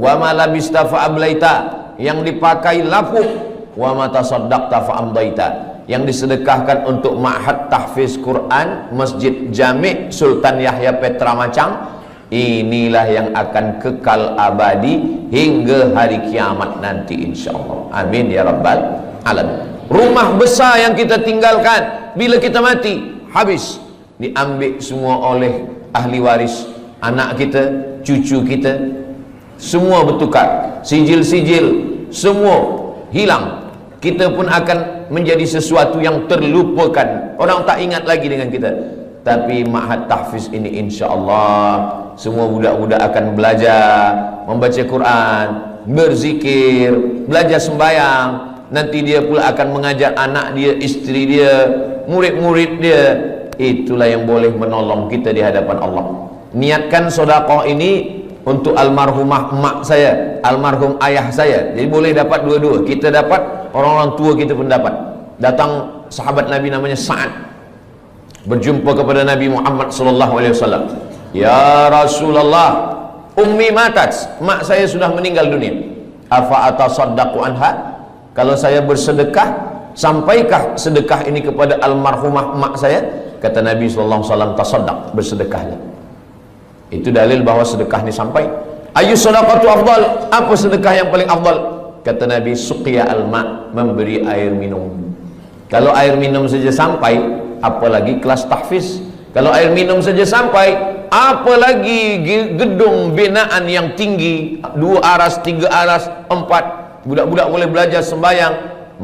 Wa ma labista fa'ablaita, yang dipakai lapuk. Wa ma tasaddaqta fa'amdaita, yang disedekahkan untuk Ma'had Tahfiz Quran Masjid Jami' Sultan Yahya Petra Macang, inilah yang akan kekal abadi hingga hari kiamat nanti insyaAllah. Amin ya rabbal alamin. Rumah besar yang kita tinggalkan bila kita mati, habis, diambil semua oleh ahli waris, anak kita, cucu kita, semua bertukar, sijil-sijil semua hilang. Kita pun akan menjadi sesuatu yang terlupakan, orang tak ingat lagi dengan kita. Tapi Ma'had Tahfiz ini insya-Allah semua budak-budak akan belajar membaca Quran, berzikir, belajar sembahyang. Nanti dia pula akan mengajar anak dia, isteri dia, murid-murid dia. Itulah yang boleh menolong kita di hadapan Allah. Niatkan sedekah ini untuk almarhumah mak saya, almarhum ayah saya. Jadi boleh dapat dua-dua. Kita dapat, orang-orang tua kita pun dapat. Datang sahabat Nabi namanya Sa'ad, berjumpa kepada Nabi Muhammad SAW. Ya Rasulullah, ummi matat, mak saya sudah meninggal dunia. Afa atasaddaqu anha, kalau saya bersedekah, sampaikah sedekah ini kepada almarhumah mak saya? Kata Nabi SAW, tasaddaq, bersedekahlah. Itu dalil bahawa sedekah ini sampai. Ayu sadaqatu afdal, apa sedekah yang paling afdal? Kata Nabi, suqiya al-ma', memberi air minum. Kalau air minum saja sampai, apalagi kelas tahfiz. Kalau air minum saja sampai, apalagi gedung binaan yang tinggi, 2 aras, 3 aras, 4, budak-budak boleh belajar sembahyang.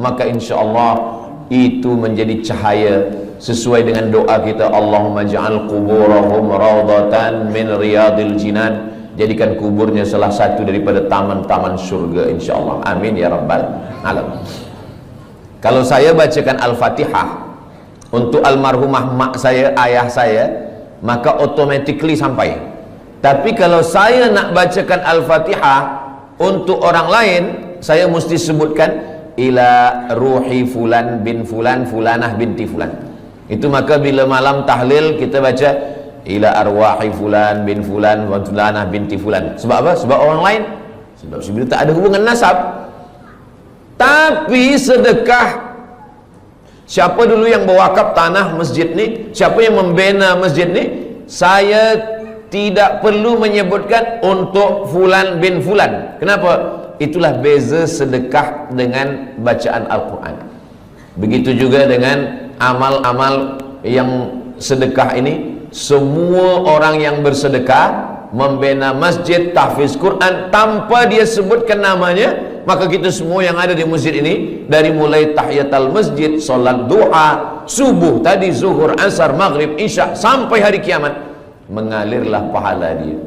Maka insya-Allah itu menjadi cahaya sesuai dengan doa kita, Allahumma ja'al quburahum rawdatan min riyadil jinan, jadikan kuburnya salah satu daripada taman-taman surga insyaAllah. Amin ya rabbal alamin. Kalau saya bacakan Al-Fatihah untuk almarhumah mak saya, ayah saya, maka automatically sampai. Tapi kalau saya nak bacakan Al-Fatihah untuk orang lain, saya mesti sebutkan ila ruhi fulan bin fulan fulanah binti fulan. Itu maka bila malam tahlil kita baca ila arwahi fulan bin fulan wa fulanah binti fulan. Sebab apa? Sebab orang lain. Sebab sebenarnya tak ada hubungan nasab. Tapi sedekah, siapa dulu yang berwakaf tanah masjid ni, siapa yang membina masjid ni, saya tidak perlu menyebutkan untuk fulan bin fulan. Kenapa? Itulah beza sedekah dengan bacaan Al-Quran. Begitu juga dengan amal-amal yang sedekah ini. Semua orang yang bersedekah, membina masjid, tahfiz Quran, tanpa dia sebutkan namanya, maka kita semua yang ada di masjid ini, dari mulai tahiyatul masjid, solat duha, subuh tadi, zuhur, asar, maghrib, isya, sampai hari kiamat, mengalirlah pahala dia.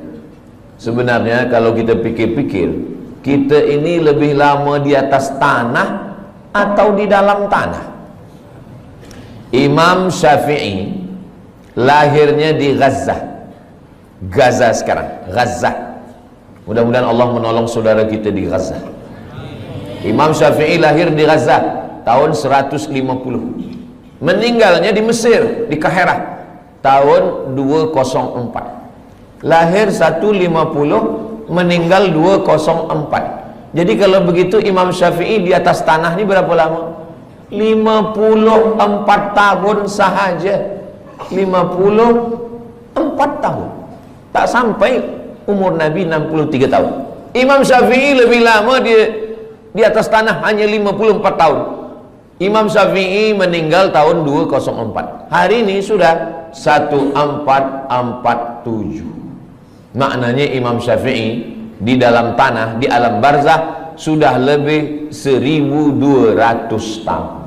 Sebenarnya kalau kita pikir-pikir, kita ini lebih lama di atas tanah atau di dalam tanah? Imam Syafi'i lahirnya di Gaza sekarang, Gaza. Mudah-mudahan Allah menolong saudara kita di Gaza. Imam Syafi'i lahir di Gaza tahun 150. Meninggalnya di Mesir, di Kahirah tahun 204. Lahir 150, meninggal 204. Jadi kalau begitu Imam Syafi'i di atas tanah ini berapa lama? 54 tahun sahaja. 54 tahun. Tak sampai umur Nabi 63 tahun. Imam Syafi'i lebih lama dia di atas tanah, hanya 54 tahun. Imam Syafi'i meninggal tahun 204. Hari ini sudah 1447. Maknanya Imam Syafi'i di dalam tanah, di alam barzah, sudah lebih 1200 tahun.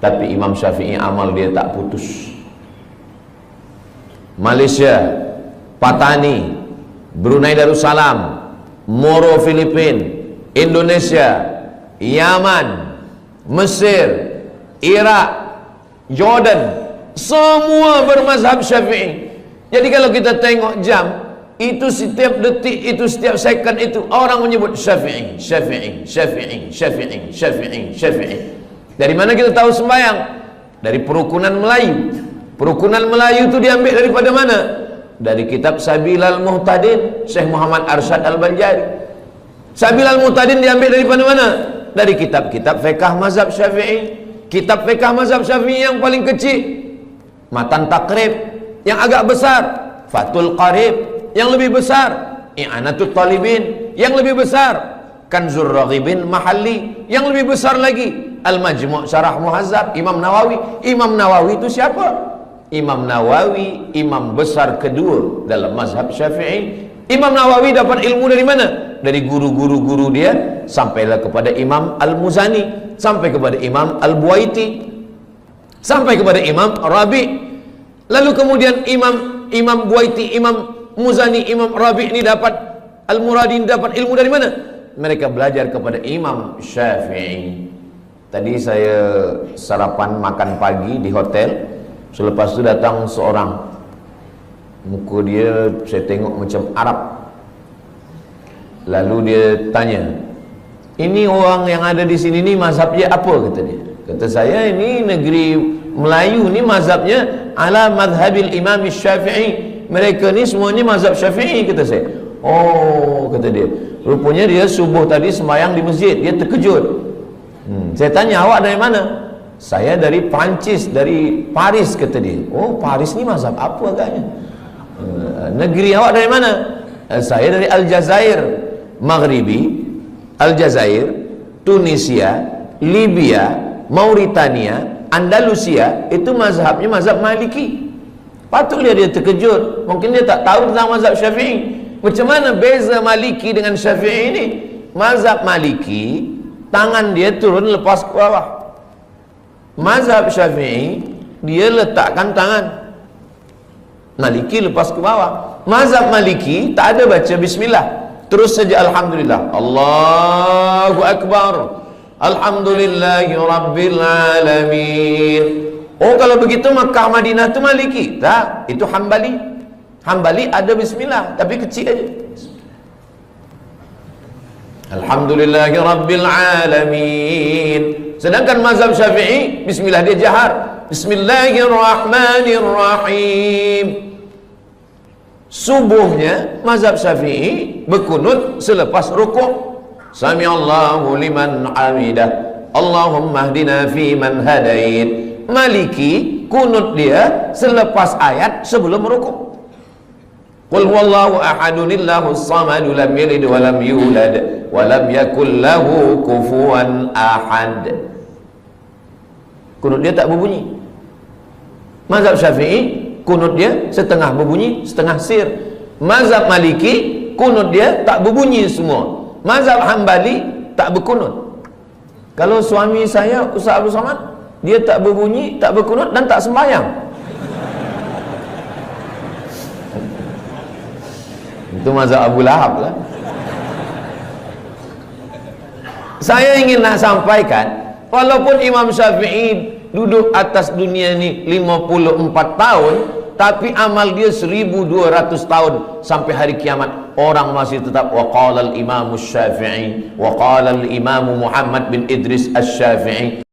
Tapi Imam Syafi'i amal dia tak putus. Malaysia, Patani, Brunei Darussalam, Moro Filipina, Indonesia, Yaman, Mesir, Iraq, Jordan, semua bermazhab Syafi'i. Jadi kalau kita tengok jam, itu setiap detik, itu setiap second, itu orang menyebut Syafi'i, Syafi'i, Syafi'i, Syafi'i, Syafi'i, Syafi'i. Dari mana kita tahu sembahyang? Dari perukunan Melayu. Perukunan Melayu itu diambil daripada mana? Dari kitab Sabilal Muhtadin, Syekh Muhammad Arsyad Al-Banjari. Sabilal Muhtadin diambil daripada mana? Dari kitab-kitab fiqh mazhab Syafi'i. Kitab fiqh mazhab Syafi'i yang paling kecil, Matan Taqrib. Yang agak besar, Fathul Qarib. Yang lebih besar, I'anatul Talibin. Yang lebih besar, Kanzur Raghibin Mahalli. Yang lebih besar lagi, Al-Majmu' Syarah Muhazzab, Imam Nawawi. Imam Nawawi itu siapa? Imam Nawawi imam besar kedua dalam mazhab Syafi'i. Imam Nawawi dapat ilmu dari mana? Dari guru-guru dia, sampailah kepada Imam Al-Muzani, sampai kepada Imam Al-Buaiti, sampai kepada Imam Rabi'. Lalu kemudian Imam Buaiti, Imam Muzani, Imam Rabi' ini dapat, Al-Muradi dapat ilmu dari mana? Mereka belajar kepada Imam Syafi'i. Tadi saya sarapan makan pagi di hotel. Selepas itu datang seorang, muka dia saya tengok macam Arab. Lalu dia tanya, ini orang yang ada di sini ni mazhabnya apa? Kata dia. Kata saya, ini negeri Melayu ni mazhabnya ala madhabil Imam Syafi'i. Mereka ni semuanya mazhab Syafi'i, kata saya. Oh, kata dia, rupanya dia subuh tadi sembahyang di masjid. Dia terkejut. Saya tanya, awak dari mana? Saya dari Perancis, dari Paris, kata dia. Oh, Paris ni mazhab apa agaknya? Negeri awak dari mana? Saya dari Aljazair Maghribi, Aljazair, Tunisia, Libya, Mauritania, Andalusia. Itu mazhabnya mazhab Maliki. Patutlah dia terkejut. Mungkin dia tak tahu tentang mazhab Syafi'i. Macam mana beza Maliki dengan Syafi'i ini? Mazhab Maliki, tangan dia turun lepas ke bawah. Mazhab Syafi'i, dia letakkan tangan. Maliki lepas ke bawah. Mazhab Maliki tak ada baca bismillah, terus saja Alhamdulillah, Allahu Akbar, Alhamdulillahi Rabbil Alamin. Oh, kalau begitu Makkah Madinah itu Maliki? Tak, itu Hambali. Hambali ada bismillah, tapi kecil aja. Alhamdulillahi Rabbil Alamin. Sedangkan mazhab Syafi'i, bismillah dia jahar. Bismillahirrahmanirrahim. Subuhnya mazhab Syafi'i berkunut selepas rukuk. Sami'allahu liman hamidah. Allahumma hdina fi man hadait. Maliki kunut dia selepas ayat sebelum rukuk. Qul huwallahu ahadunillahus samadu lam yalid wa lam yulad wa lam yakul lahu kufuwan ahad. Kunut dia tak berbunyi. Mazhab Syafi'i kunut dia setengah berbunyi, setengah sir. Mazhab Maliki kunut dia tak berbunyi semua. Mazhab Hambali tak berkunut. Kalau suami saya Ustaz Abdul Somad, dia tak berbunyi, tak berkunut dan tak sembahyang. Itu mazhab Abu Lahab lah. Saya ingin nak sampaikan, walaupun Imam Syafi'i duduk atas dunia ni 54 tahun, tapi amal dia 1200 tahun sampai hari kiamat. Orang masih tetap waqala al-Imam Syafi'i, waqala al-Imam Muhammad bin Idris Asy-Syafi'i.